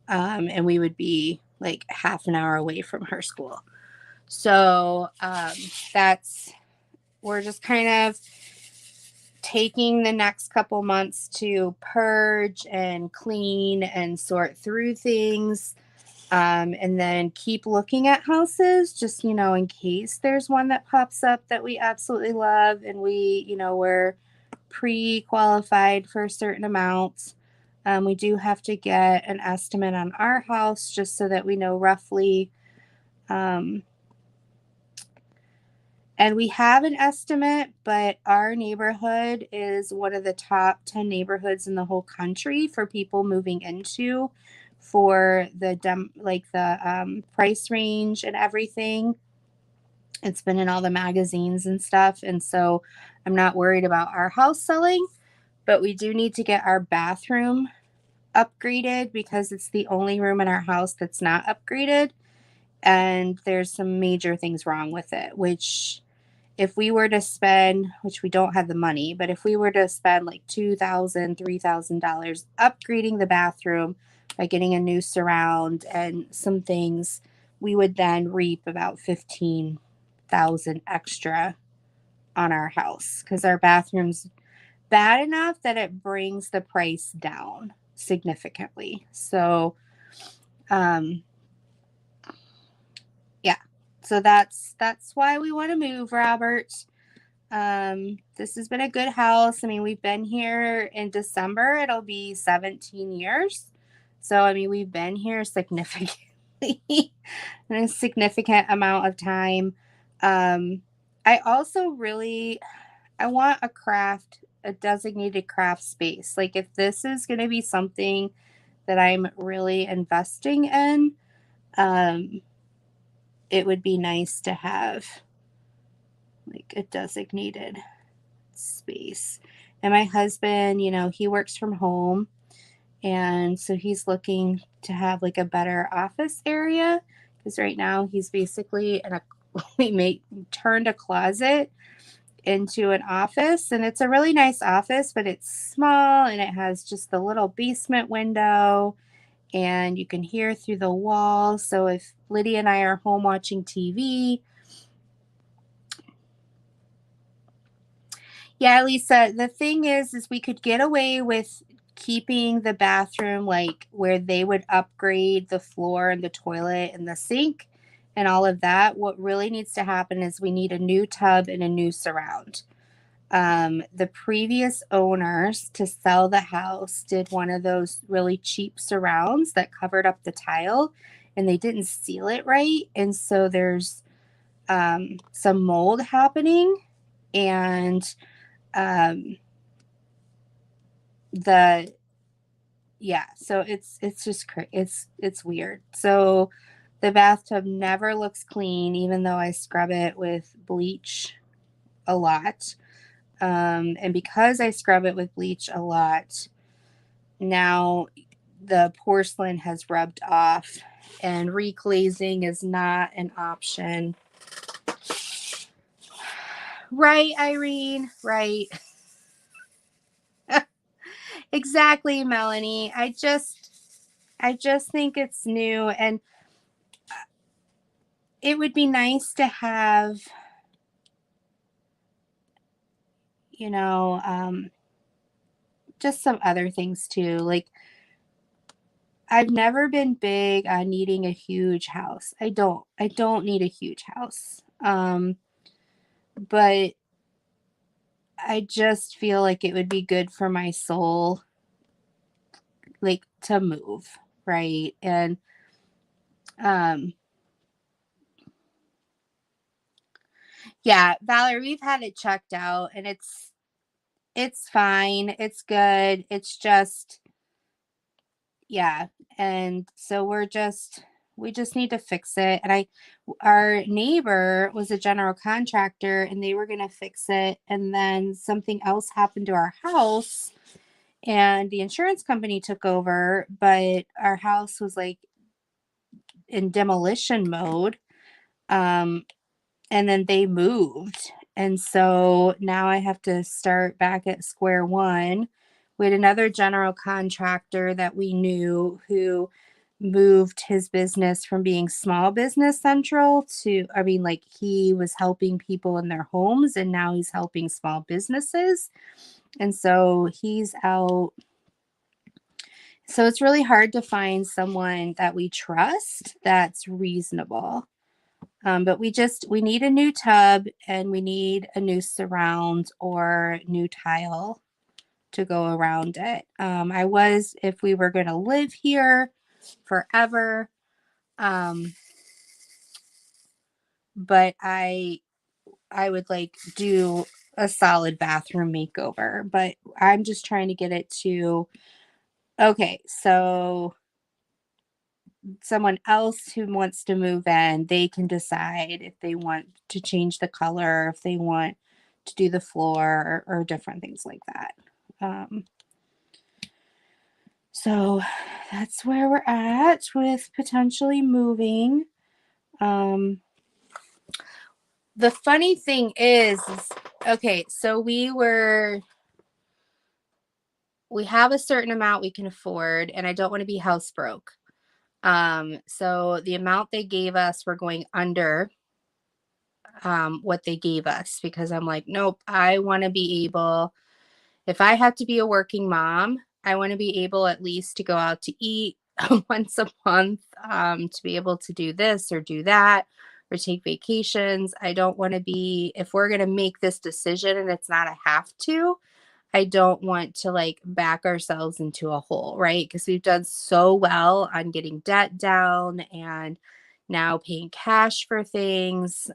And we would be like half an hour away from her school. So we're just kind of taking the next couple months to purge and clean and sort through things. And then keep looking at houses just, in case there's one that pops up that we absolutely love and we're pre-qualified for a certain amount. We do have to get an estimate on our house just so that we know roughly. And we have an estimate, but our neighborhood is one of the top 10 neighborhoods in the whole country for people moving into for the price range and everything. It's been in all the magazines and stuff. And so I'm not worried about our house selling, but we do need to get our bathroom upgraded because it's the only room in our house that's not upgraded. And there's some major things wrong with it, which if we were to spend, which we don't have the money, but if we were to spend like $2,000, $3,000 upgrading the bathroom by getting a new surround and some things, we would then reap about $15,000 extra on our house because our bathroom's bad enough that it brings the price down significantly. So, yeah. So that's why we want to move, Robert. This has been a good house. I mean, we've been here in December. It'll be 17 years. So, I mean, we've been here significantly in a significant amount of time. I also I want a designated craft space. Like if this is going to be something that I'm really investing in, it would be nice to have like a designated space. And my husband, he works from home. And so he's looking to have like a better office area because right now he's basically we turned a closet into an office, and it's a really nice office, but it's small and it has just the little basement window and you can hear through the wall. So if Lydia and I are home watching TV, yeah, Lisa, the thing is we could get away with keeping the bathroom like where they would upgrade the floor and the toilet and the sink and all of that. What really needs to happen is we need a new tub and a new surround. The previous owners to sell the house did one of those really cheap surrounds that covered up the tile and they didn't seal it right. And so there's some mold happening and so it's just it's weird. So the bathtub never looks clean even though I scrub it with bleach a lot. And because I scrub it with bleach a lot, now the porcelain has rubbed off and reglazing is not an option. Right, Irene, right. Exactly, Melanie. I just think it's new, and it would be nice to have, you know, just some other things too. Like, I've never been big on needing a huge house. I don't need a huge house. But I just feel like it would be good for my soul, like, to move, right? And um yeah, Valerie, we've had it checked out, and it's fine. It's good. It's just, yeah. And so we just need to fix it. And our neighbor was a general contractor, and they were going to fix it. And then something else happened to our house, and the insurance company took over, but our house was like in demolition mode. Um, and then they moved. And so now I have to start back at square one. We had another general contractor that we knew who moved his business from being small business central to, I mean, like, he was helping people in their homes, and now he's helping small businesses. And so he's out. So it's really hard to find someone that we trust that's reasonable. But we need a new tub, and we need a new surround or new tile to go around it. If we were going to live here forever, um, but I would like do a solid bathroom makeover, but I'm just trying to get it to, okay, so someone else who wants to move in, they can decide if they want to change the color, if they want to do the floor, or different things like that. Um, so that's where we're at with potentially moving. Um, the funny thing is, okay, so we have a certain amount we can afford, and I don't want to be house broke. So the amount they gave us, we're going under what they gave us, because I'm like, nope, I want to be able, if I have to be a working mom, I want to be able at least to go out to eat once a month, to be able to do this or do that or take vacations. I don't want to be, if we're going to make this decision and it's not a have to, I don't want to like back ourselves into a hole, right? Because we've done so well on getting debt down and now paying cash for things.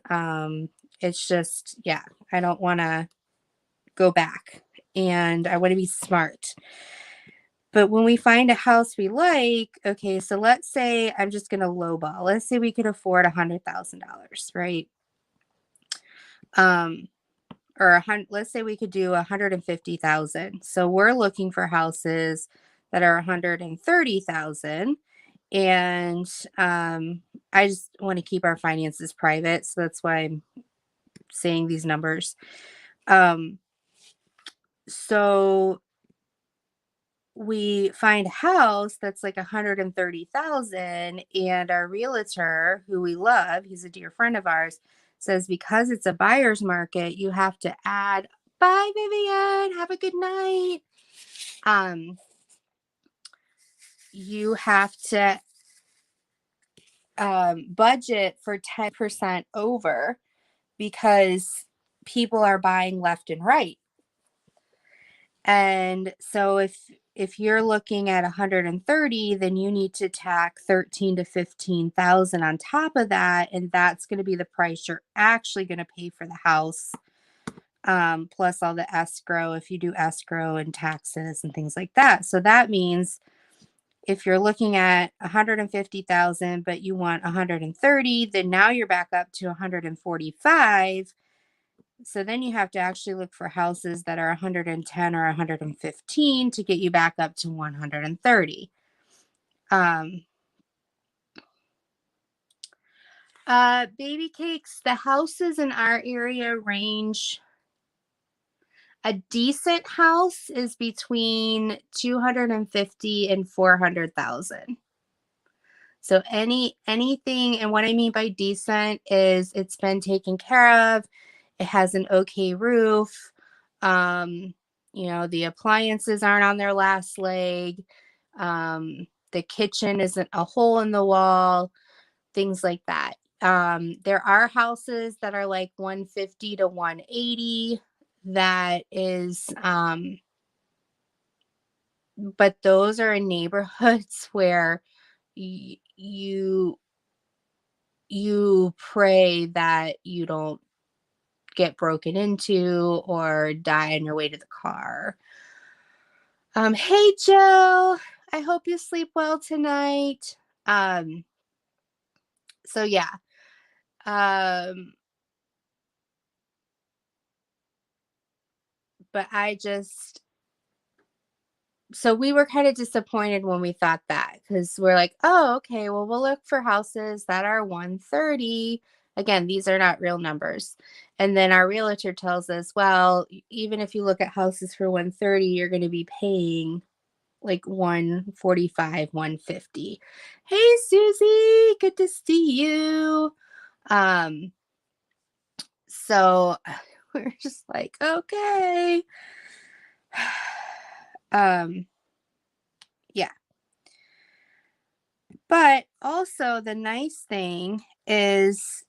It's just, yeah, I don't want to go back, and I want to be smart. But when we find a house we like, okay, so let's say I'm just going to lowball. Let's say we could afford $100,000, right? Um, or let's say we could do 150,000. So we're looking for houses that are 130,000. And I just want to keep our finances private, so that's why I'm saying these numbers. So we find a house that's like 130,000, and our realtor, who we love, he's a dear friend of ours, says because it's a buyer's market, you have to add, bye Vivian, have a good night. You have to budget for 10% over, because people are buying left and right. And so if you're looking at 130, then you need to tack 13 to 15,000 on top of that, and that's going to be the price you're actually going to pay for the house. Plus all the escrow, if you do escrow and taxes and things like that. So that means if you're looking at 150,000 but you want 130, then now you're back up to 145. So then you have to actually look for houses that are 110 or 115 to get you back up to 130. Um, Baby cakes, the houses in our area range. A decent house is between 250 and 400,000. So anything, and what I mean by decent is it's been taken care of. It has an okay roof. Um, the appliances aren't on their last leg. The kitchen isn't a hole in the wall, things like that. There are houses that are like 150 to 180 that is but those are in neighborhoods where you pray that you don't get broken into or die on your way to the car. Hey Joe, I hope you sleep well tonight. Um, so yeah. Um, but I just so we were kind of disappointed when we thought that, because we're like, oh, okay, well, we'll look for houses that are 130. Again, these are not real numbers. And then our realtor tells us, well, even if you look at houses for 130, you're going to be paying like 145, 150. Hey, Susie, good to see you. Um, so we're just like, okay. Yeah. But also, the nice thing is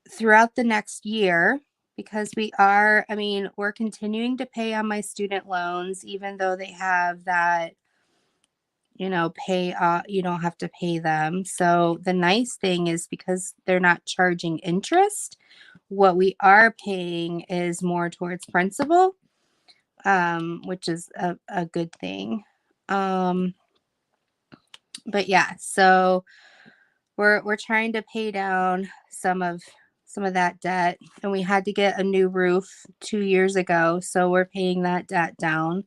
throughout the next year, because we're continuing to pay on my student loans, even though they have that, you don't have to pay them. So the nice thing is, because they're not charging interest, what we are paying is more towards principal, which is a good thing. But yeah, so we're trying to pay down some of that debt, and we had to get a new roof 2 years ago, so we're paying that debt down.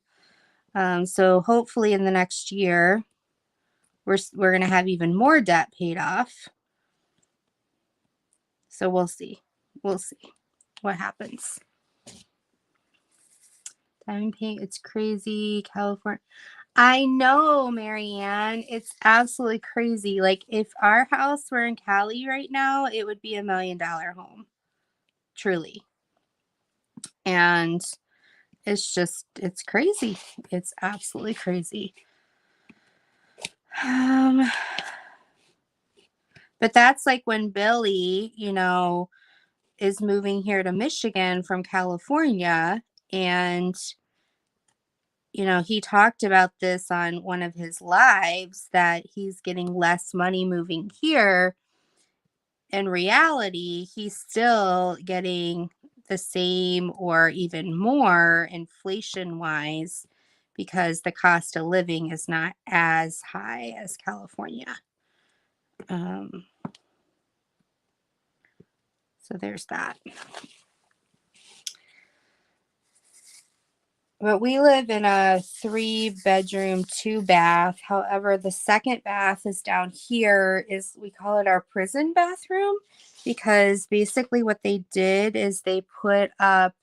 So hopefully in the next year we're going to have even more debt paid off. So we'll see what happens. Diamond pink, it's crazy. California, I know, Marianne. It's absolutely crazy. Like, if our house were in Cali right now, it would be $1 million home. Truly. And it's crazy. It's absolutely crazy. But that's like when Billy, is moving here to Michigan from California, and he talked about this on one of his lives, that he's getting less money moving here. In reality, he's still getting the same or even more inflation wise, because the cost of living is not as high as California. So there's that. But we live in a 3-bedroom, 2-bath. However, the second bath is down here. We call it our prison bathroom, because basically what they did is they put up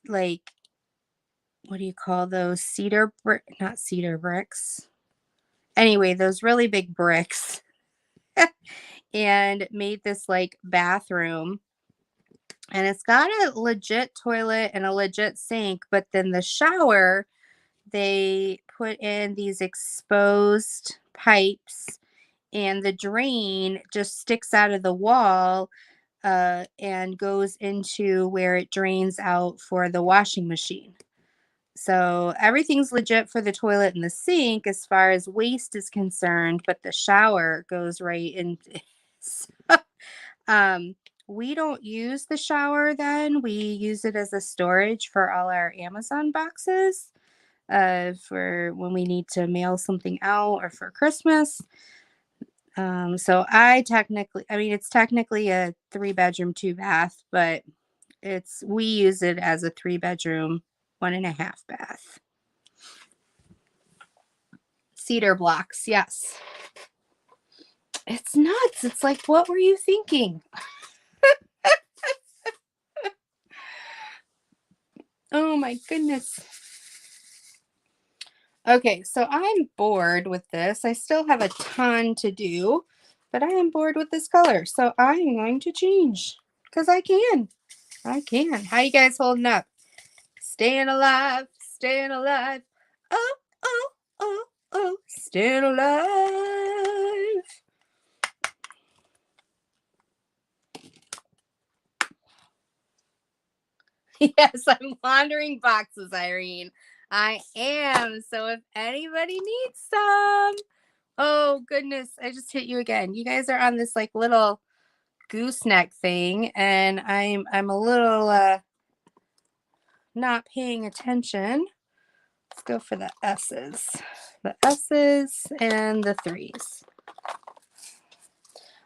like, what do you call those? Not cedar bricks. Anyway, those really big bricks, and made this like bathroom. And it's got a legit toilet and a legit sink, but then the shower, they put in these exposed pipes, and the drain just sticks out of the wall and goes into where it drains out for the washing machine. So everything's legit for the toilet and the sink as far as waste is concerned, but the shower goes right in. We don't use the shower then. We use it as a storage for all our Amazon boxes, for when we need to mail something out or for Christmas. So it's technically a 3-bedroom, 2-bath, but we use it as a 3-bedroom, 1.5-bath. Cedar blocks, yes. It's nuts. It's like, what were you thinking? Oh my goodness. Okay, so I'm bored with this. I still have a ton to do, but I am bored with this color. So I'm going to change because I can. I can. How you guys holding up? Staying alive, staying alive. Oh, oh, oh, oh, staying alive. Yes, I'm laundering boxes, Irene. I am. So if anybody needs some, oh goodness, I just hit you again. You guys are on this like little gooseneck thing, and I'm a little not paying attention. Let's go for the S's. The S's and the 3's.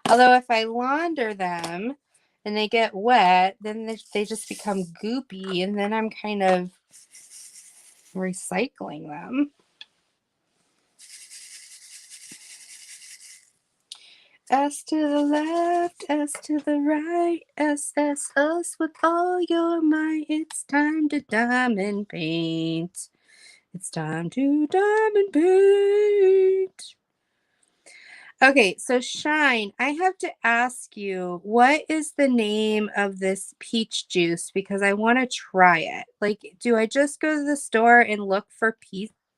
Although if I launder them and they get wet, then they just become goopy, and then I'm kind of recycling them. S to the left, S to the right, S, us with all your might. It's time to diamond paint. It's time to diamond paint. Okay, so Shine, I have to ask you, what is the name of this peach juice? Because I want to try it. Like, do I just go to the store and look for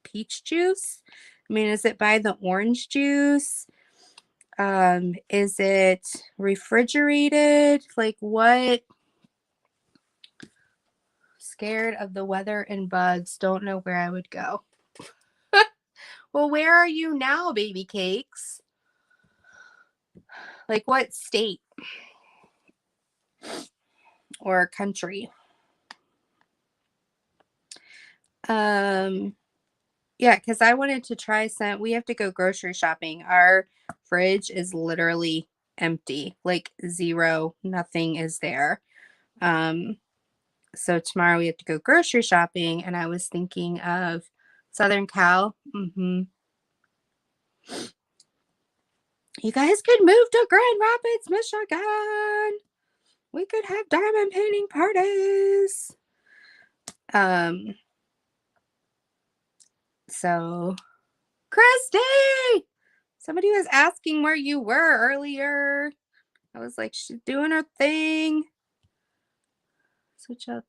peach juice? I mean, is it by the orange juice? Is it refrigerated? Like what? Scared of the weather and bugs. Don't know where I would go. Well, where are you now, baby cakes? Like what state or country? Yeah, because I wanted to try some. We have to go grocery shopping. Our fridge is literally empty, like zero, nothing is there. So tomorrow we have to go grocery shopping, and I was thinking of Southern Cal. You guys could move to Grand Rapids, Michigan. We could have diamond painting parties. So Christy, somebody was asking where you were earlier. I was like, she's doing her thing. Switch up.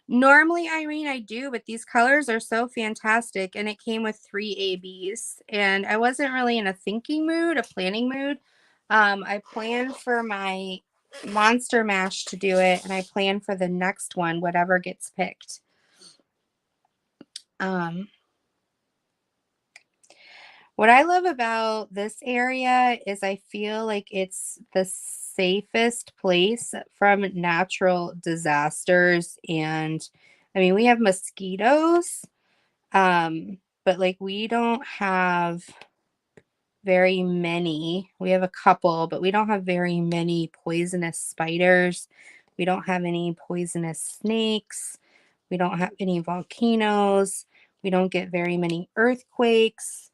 Normally, Irene, I do, but these colors are so fantastic, and it came with 3 ABs, and I wasn't really in a thinking mood, a planning mood. I planned for my Monster Mash to do it, and I plan for the next one, whatever gets picked. What I love about this area is I feel like it's the safest place from natural disasters. And I mean, we have mosquitoes, but like we don't have very many. We have a couple, but we don't have very many poisonous spiders. We don't have any poisonous snakes. We don't have any volcanoes. We don't get very many earthquakes.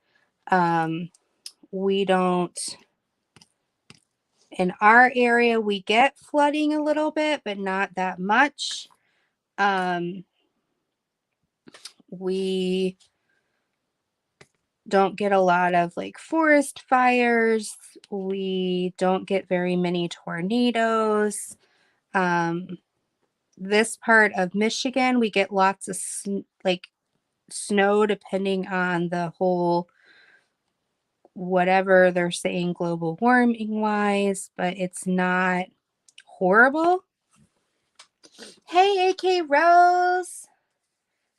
We don't, in our area, we get flooding a little bit, but not that much. We don't get a lot of like forest fires. We don't get very many tornadoes. This part of Michigan, we get lots of like snow depending on the whole whatever they're saying global warming wise, but it's not horrible. Hey, AK Rose.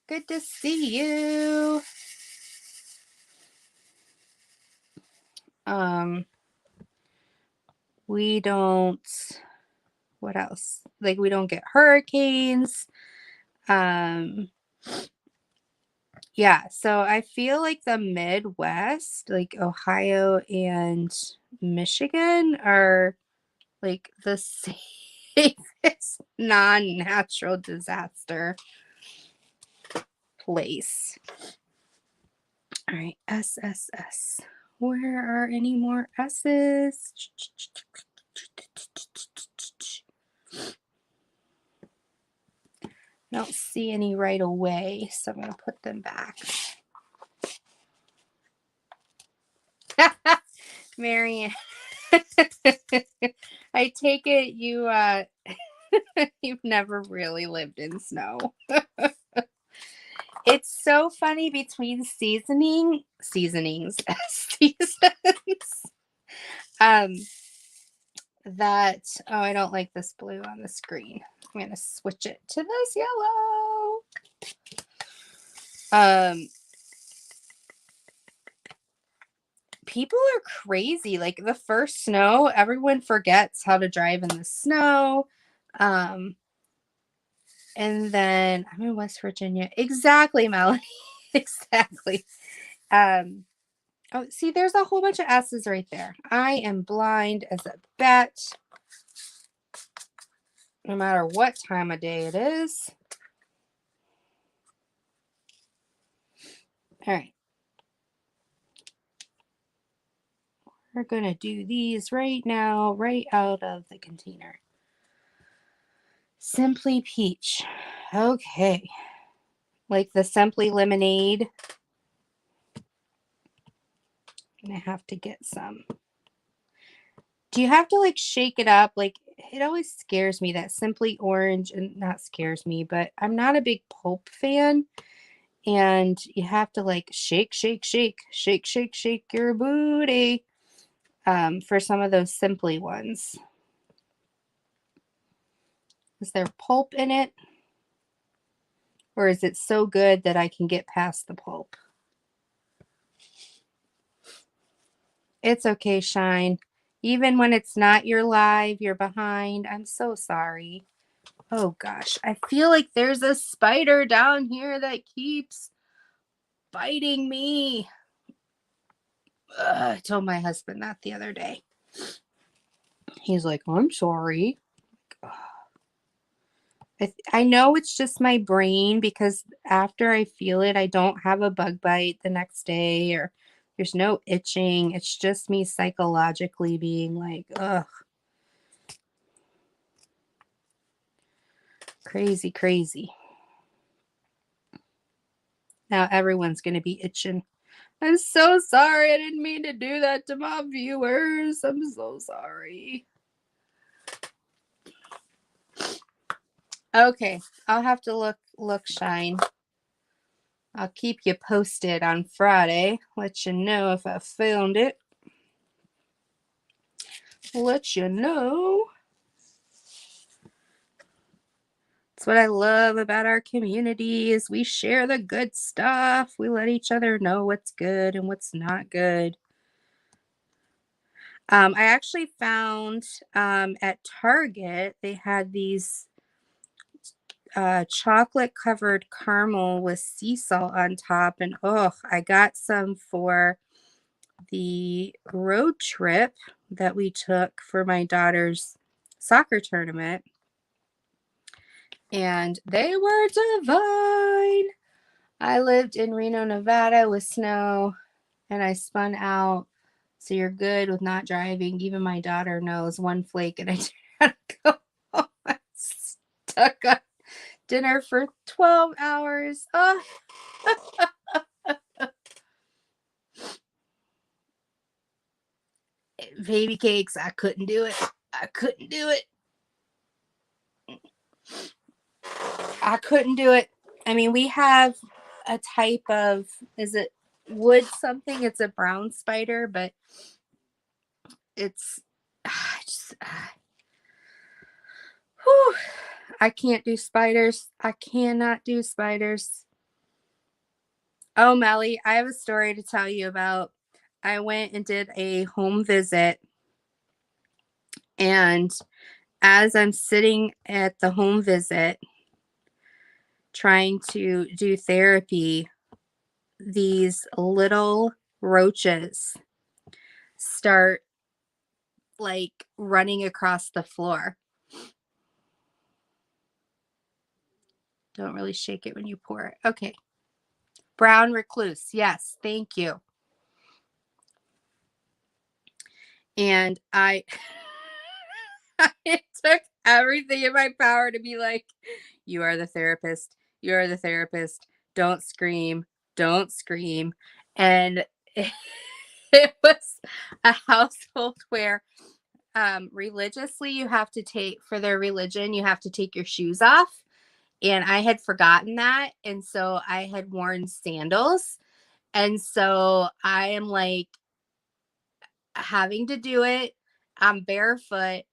Good to see you. We don't, what else? Like we don't get hurricanes. Yeah, so I feel like the Midwest, like Ohio and Michigan are like the safest non-natural disaster place. All right, SSS. Where are any more S's? I don't see any right away, so I'm going to put them back. Marianne, I take it you you've never really lived in snow. It's so funny between seasonings seasons that I don't like this blue on the screen. I'm gonna switch it to this yellow. People are crazy. Like the first snow, everyone forgets how to drive in the snow. And then I'm in West Virginia. Exactly, Melanie. Exactly. Oh, see, there's a whole bunch of S's right there. I am blind as a bat. No matter what time of day it is. All right. We're going to do these right now, right out of the container. Simply Peach. Okay. Like the Simply Lemonade. I'm going to have to get some. Do you have to like shake it up? Like it always scares me that Simply Orange, and not scares me, but I'm not a big pulp fan. And you have to like shake, shake, shake, shake, shake, shake your booty for some of those Simply ones. Is there pulp in it? Or is it so good that I can get past the pulp? It's okay, Shine. Even when it's not your live, you're behind. I'm so sorry. Oh gosh, I feel like there's a spider down here that keeps biting me. I told my husband that the other day. He's like, I'm sorry. I know it's just my brain because after I feel it, I don't have a bug bite the next day or there's no itching. It's just me psychologically being like, ugh. Crazy, crazy. Now everyone's going to be itching. I'm so sorry. I didn't mean to do that to my viewers. I'm so sorry. Okay, I'll have to look, Shine. I'll keep you posted on Friday. Let you know if I found it. Let you know. That's what I love about our community is we share the good stuff. We let each other know what's good and what's not good. I actually found at Target, they had these chocolate covered caramel with sea salt on top. And oh, I got some for the road trip that we took for my daughter's soccer tournament. And they were divine. I lived in Reno, Nevada with snow and I spun out. So you're good with not driving. Even my daughter knows one flake and I had to go home. I stuck on dinner for 12 hours. Oh. Baby cakes, I couldn't do it. I couldn't do it. I couldn't do it. I mean, we have a type of, is it wood something? It's a brown spider, but it's, whew, I can't do spiders. I cannot do spiders. Oh, Melly, I have a story to tell you about. I went and did a home visit, and as I'm sitting at the home visit trying to do therapy, these little roaches start like running across the floor. Don't really shake it when you pour it. Okay. Brown recluse. Yes, thank you. And it took everything in my power to be like, you are the therapist. You are the therapist. Don't scream. Don't scream. And it was a household where religiously you have to take for their religion, you have to take your shoes off. And I had forgotten that. And so I had worn sandals. And so I am like having to do it. I'm barefoot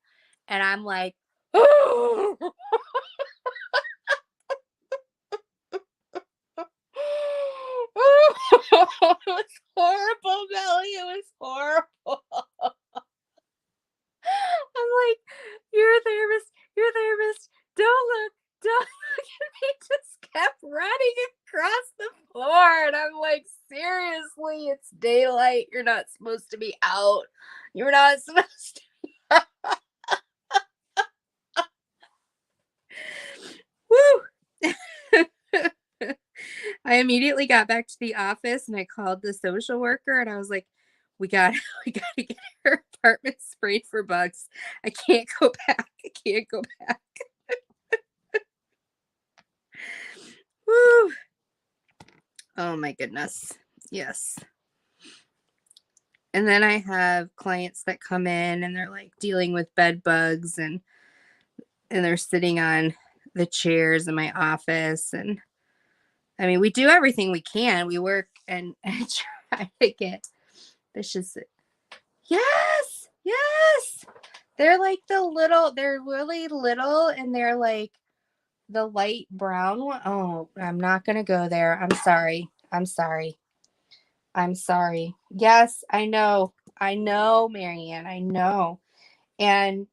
and I'm like, oh, it was horrible, Melly. It was horrible. I'm like, you're a therapist. You're a therapist. Don't look. Don't look. And he just kept running across the floor. And I'm like, seriously, it's daylight. You're not supposed to be out. You're not supposed to. Woo. I immediately got back to the office and I called the social worker and I was like, we got we got to get her apartment sprayed for bugs. I can't go back. I can't go back. Woo. Oh my goodness. Yes. And then I have clients that come in and they're like dealing with bed bugs and they're sitting on the chairs in my office and I mean we do everything we can. We work and try to get vicious. Yes. Yes. They're like they're really little and they're like the light brown one. Oh, I'm not going to go there. I'm sorry. I'm sorry. I'm sorry. Yes, I know. I know, Marianne. I know. And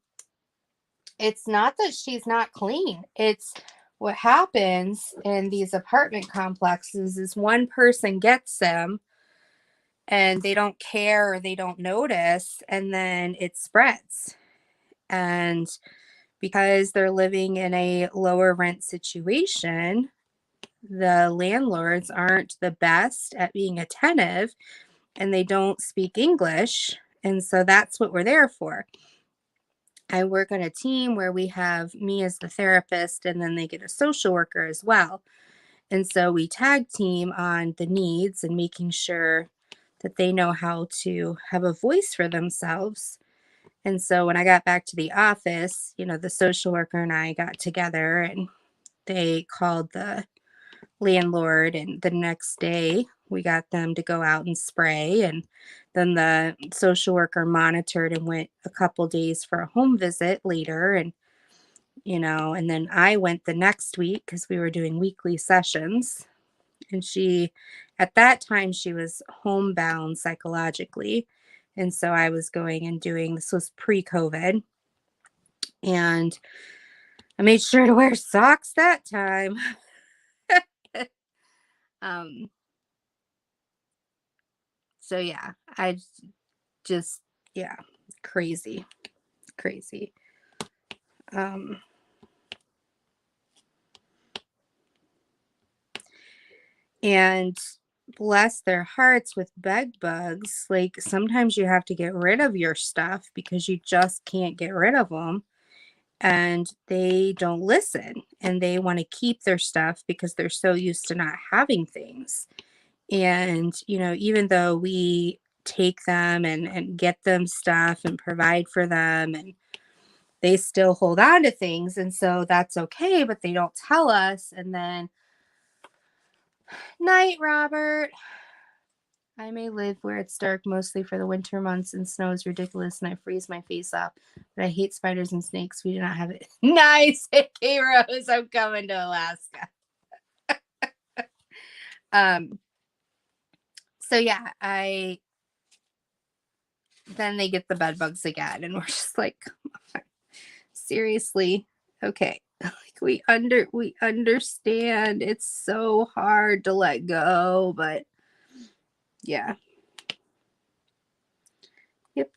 it's not that she's not clean. It's what happens in these apartment complexes is one person gets them and they don't care or they don't notice and then it spreads. And because they're living in a lower rent situation, the landlords aren't the best at being attentive and they don't speak English. And so that's what we're there for. I work on a team where we have me as the therapist and then they get a social worker as well. And so we tag team on the needs and making sure that they know how to have a voice for themselves. And so when I got back to the office, the social worker and I got together and they called the landlord and the next day we got them to go out and spray and then the social worker monitored and went a couple days for a home visit later and then I went the next week because we were doing weekly sessions and she at that time she was homebound psychologically and so I was going and doing this was pre-COVID and I made sure to wear socks that time. um so yeah, I just yeah, crazy, crazy. Um and bless their hearts with bed bugs, like sometimes you have to get rid of your stuff because you just can't get rid of them and they don't listen and they want to keep their stuff because they're so used to not having things. And even though we take them and get them stuff and provide for them and they still hold on to things and so that's okay but they don't tell us and then night Robert, I may live where it's dark mostly for the winter months and snow is ridiculous and I freeze my face off but I hate spiders and snakes. We do not have it. Nice. Hey Rose, I'm coming to Alaska. um so yeah, I then they get the bed bugs again and we're just like, come on, seriously. Okay. Like we understand it's so hard to let go, but yeah. Yep.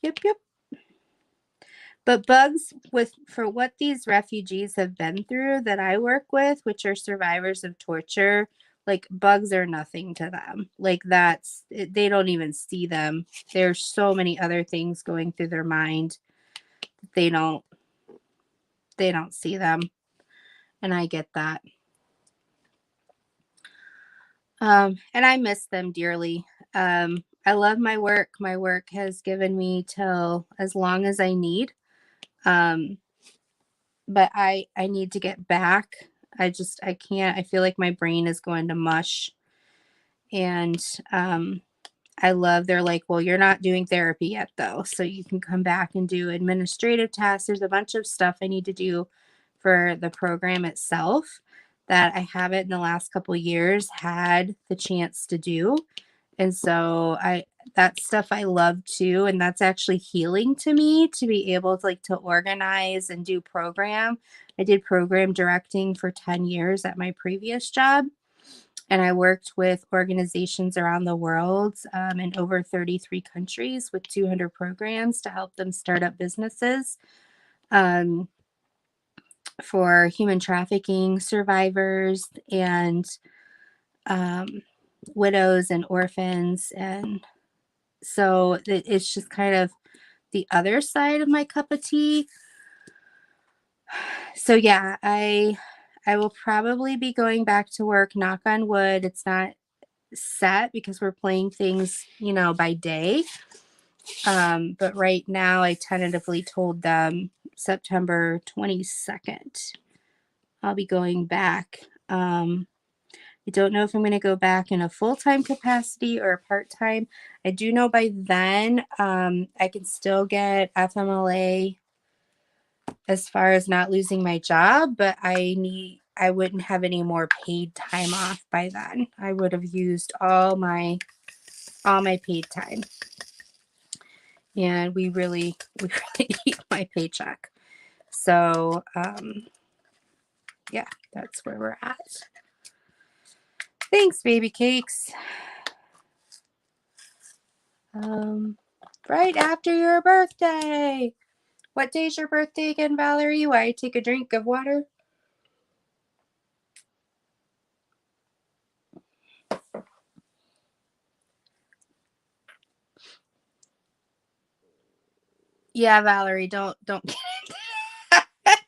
But bugs for what these refugees have been through that I work with, which are survivors of torture, like bugs are nothing to them. Like they don't even see them. There's so many other things going through their mind. They don't they don't see them. And I get that. And I miss them dearly. I love my work. My work has given me till as long as I need. Um, but I need to get back. I can't. I feel like my brain is going to mush. And I love, they're like, well, you're not doing therapy yet though, so you can come back and do administrative tasks. There's a bunch of stuff I need to do for the program itself that I haven't in the last couple years had the chance to do. And so that stuff I love too. And that's actually healing to me to be able to to organize and do program. I did program directing for 10 years at my previous job. And I worked with organizations around the world in over 33 countries with 200 programs to help them start up businesses um, for human trafficking survivors and um, widows and orphans. And so it's just kind of the other side of my cup of tea. So yeah, I will probably be going back to work, knock on wood. It's not set because we're playing things, by day. But right now I tentatively told them September 22nd. I'll be going back. I don't know if I'm going to go back in a full-time capacity or a part-time. I do know by then I can still get FMLA as far as not losing my job, but I wouldn't have any more paid time off by then. I would have used all my paid time. And we really need my paycheck. So yeah, that's where we're at. Thanks, baby cakes. Right after your birthday. What day's your birthday again, Valerie? Why take a drink of water? Yeah, Valerie, don't get it.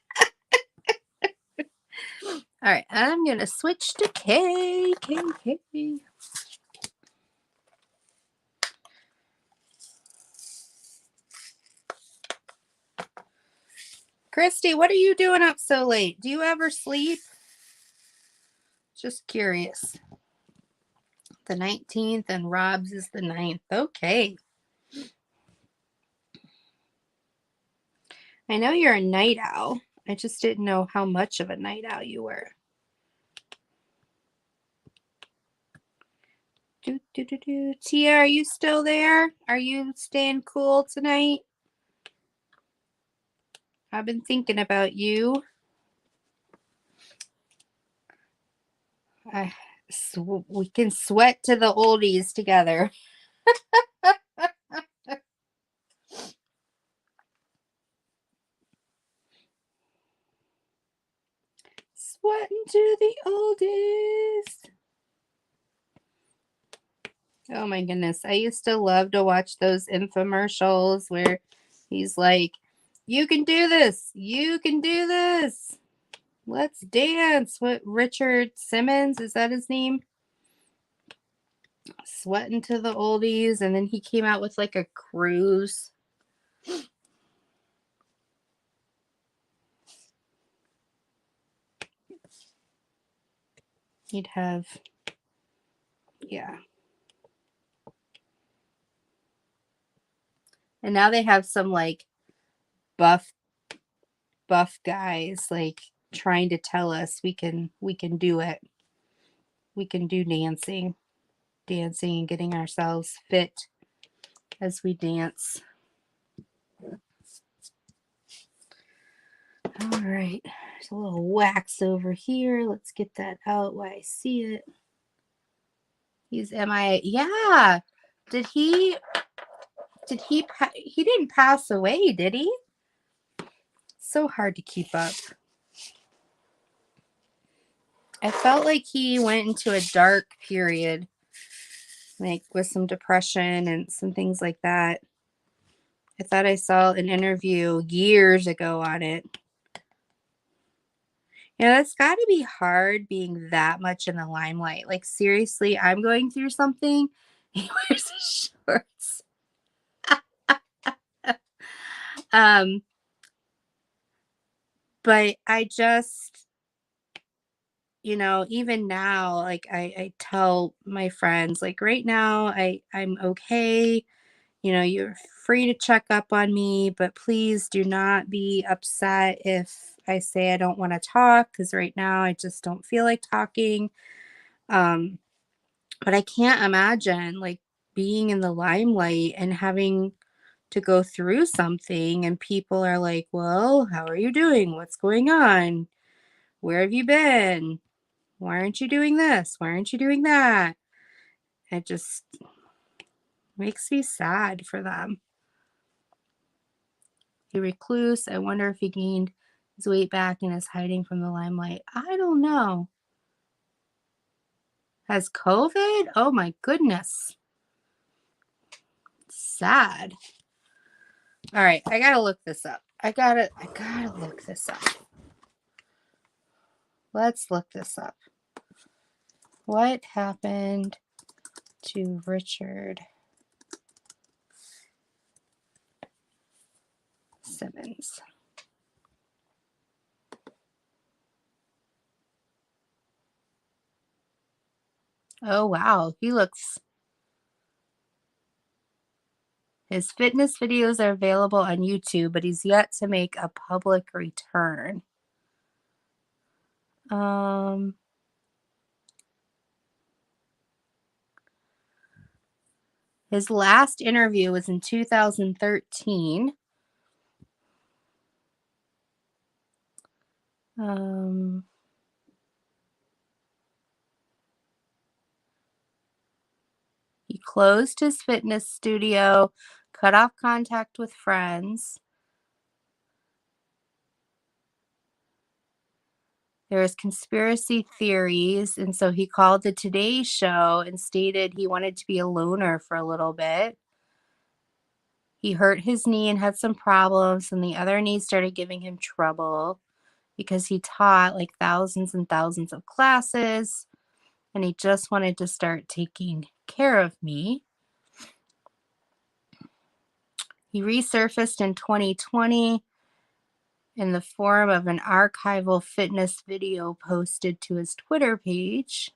All right, I'm gonna switch to K. Christy, what are you doing up so late? Do you ever sleep? Just curious. The 19th and Rob's is the 9th. Okay. I know you're a night owl. I just didn't know how much of a night owl you were. Tia, are you still there? Are you staying cool tonight? I've been thinking about you. We can sweat to the oldies together. Sweating to the oldies. Oh my goodness. I used to love to watch those infomercials where he's like, you can do this. You can do this. Let's dance. What, Richard Simmons? Is that his name? Sweating to the oldies. And then he came out with like a cruise. He'd have, yeah. And now they have some like buff guys like trying to tell us we can do it. We can do dancing and getting ourselves fit as we dance. All right, there's a little wax over here. Let's get that out while I see it. He's MIA. Yeah. He didn't pass away, did he? So hard to keep up. I felt like he went into a dark period, like with some depression and some things like that. I thought I saw an interview years ago on it. It's got to be hard being that much in the limelight. Like, seriously, I'm going through something. He wears his shorts. Um, but I just, even now, like I tell my friends, like right now, I'm okay. You're free to check up on me, but please do not be upset if I say I don't want to talk, because right now I just don't feel like talking. Um, but I can't imagine like being in the limelight and having to go through something, and people are like, "Well, how are you doing? What's going on? Where have you been? Why aren't you doing this? Why aren't you doing that?" It just makes me sad for them. A recluse. I wonder if he gained his weight back and is hiding from the limelight. I don't know. Has COVID? Oh my goodness. Sad. All right, I gotta look this up. I gotta look this up. Let's look this up. What happened to Richard Simmons? Oh wow, his fitness videos are available on YouTube, but he's yet to make a public return. Um, his last interview was in 2013. Um, he closed his fitness studio, cut off contact with friends. There was conspiracy theories, and so he called the Today Show and stated he wanted to be a loner for a little bit. He hurt his knee and had some problems, and the other knee started giving him trouble because he taught like thousands and thousands of classes, and he just wanted to start taking care of me. He resurfaced in 2020 in the form of an archival fitness video posted to his Twitter page.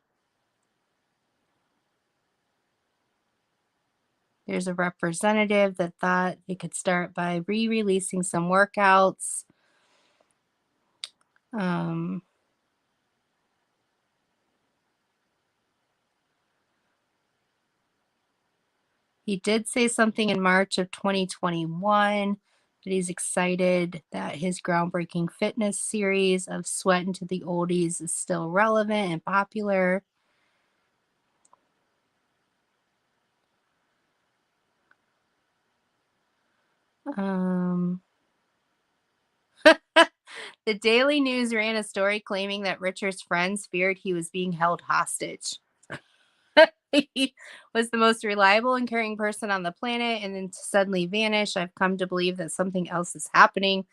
There's a representative that thought they could start by re-releasing some workouts. Um, he did say something in March of 2021 that he's excited that his groundbreaking fitness series of Sweat into the Oldies is still relevant and popular. Um, the Daily News ran a story claiming that Richard's friends feared he was being held hostage. He was the most reliable and caring person on the planet, and then to suddenly vanish. I've come to believe that something else is happening.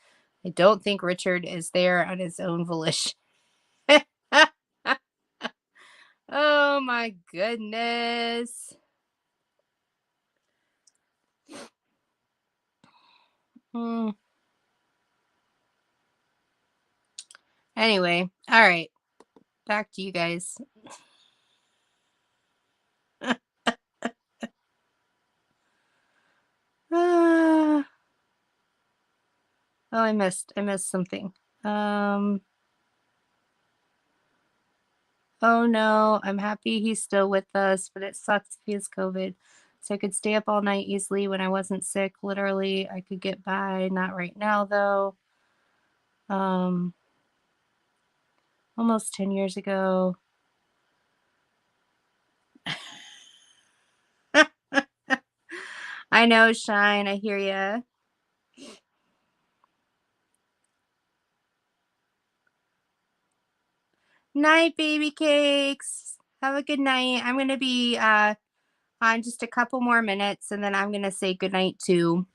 I don't think Richard is there on his own volition. Oh my goodness. Hmm. Anyway, all right. Back to you guys. Oh, I missed something. Um, oh no, I'm happy he's still with us, but it sucks if he has COVID. So I could stay up all night easily when I wasn't sick. Literally, I could get by. Not right now though. Um, almost 10 years ago. I know, Shine. I hear ya. Night, baby cakes. Have a good night. I'm gonna be on just a couple more minutes, and then I'm gonna say good night too.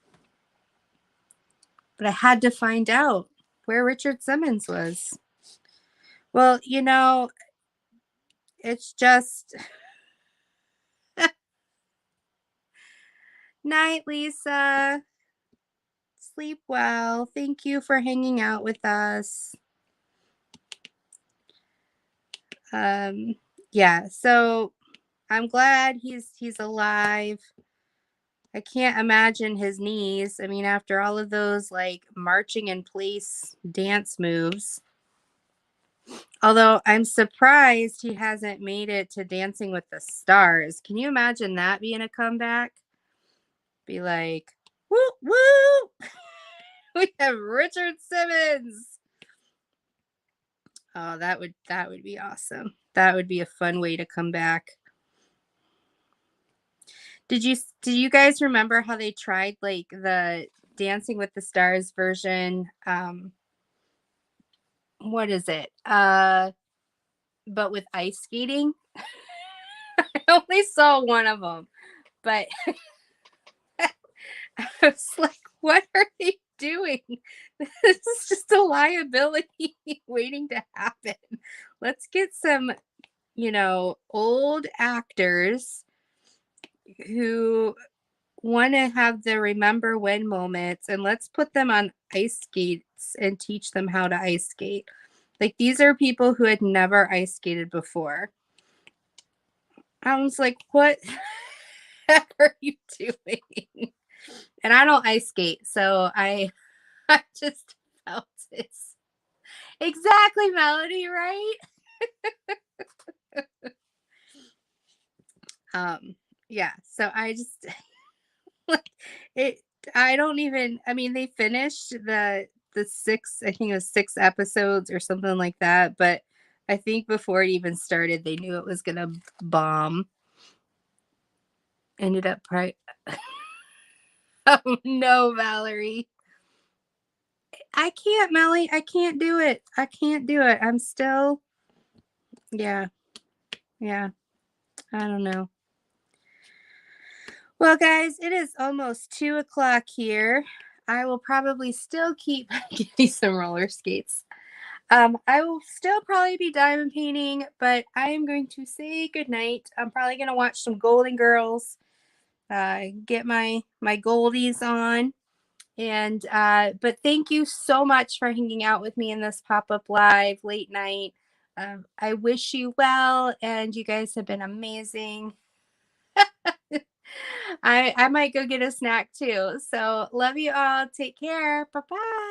But I had to find out where Richard Simmons was. Well, it's just night, Lisa. Sleep well. Thank you for hanging out with us. Yeah, so I'm glad he's alive. I can't imagine his knees. I mean, after all of those like marching in place dance moves. Although I'm surprised he hasn't made it to Dancing with the Stars. Can you imagine that being a comeback? Be like, woo woo! We have Richard Simmons. Oh, that would be awesome. That would be a fun way to come back. Do you guys remember how they tried like the Dancing with the Stars version? What is it? But with ice skating. I only saw one of them, but I was like, what are they doing? This is just a liability waiting to happen. Let's get some, old actors who want to have the remember when moments, and let's put them on ice skates and teach them how to ice skate. Like, these are people who had never ice skated before. I was like, what are you doing? And I don't ice skate, so I just felt it. Exactly, Melody, right? Yeah, so I just like it. I don't even, I mean, they finished the six, I think it was 6 episodes or something like that, but I think before it even started, they knew it was gonna bomb. Ended up right. Oh no, Valerie. I can't, Melly. I can't do it. I can't do it. I'm still, yeah, yeah. I don't know. Well, guys, it is almost 2 o'clock here. I will probably still keep getting some roller skates. I will still probably be diamond painting, but I am going to say goodnight. I'm probably going to watch some Golden Girls, get my goldies on. And but thank you so much for hanging out with me in this pop-up live late night. I wish you well, and you guys have been amazing. I might go get a snack too. So love you all. Take care. Bye bye.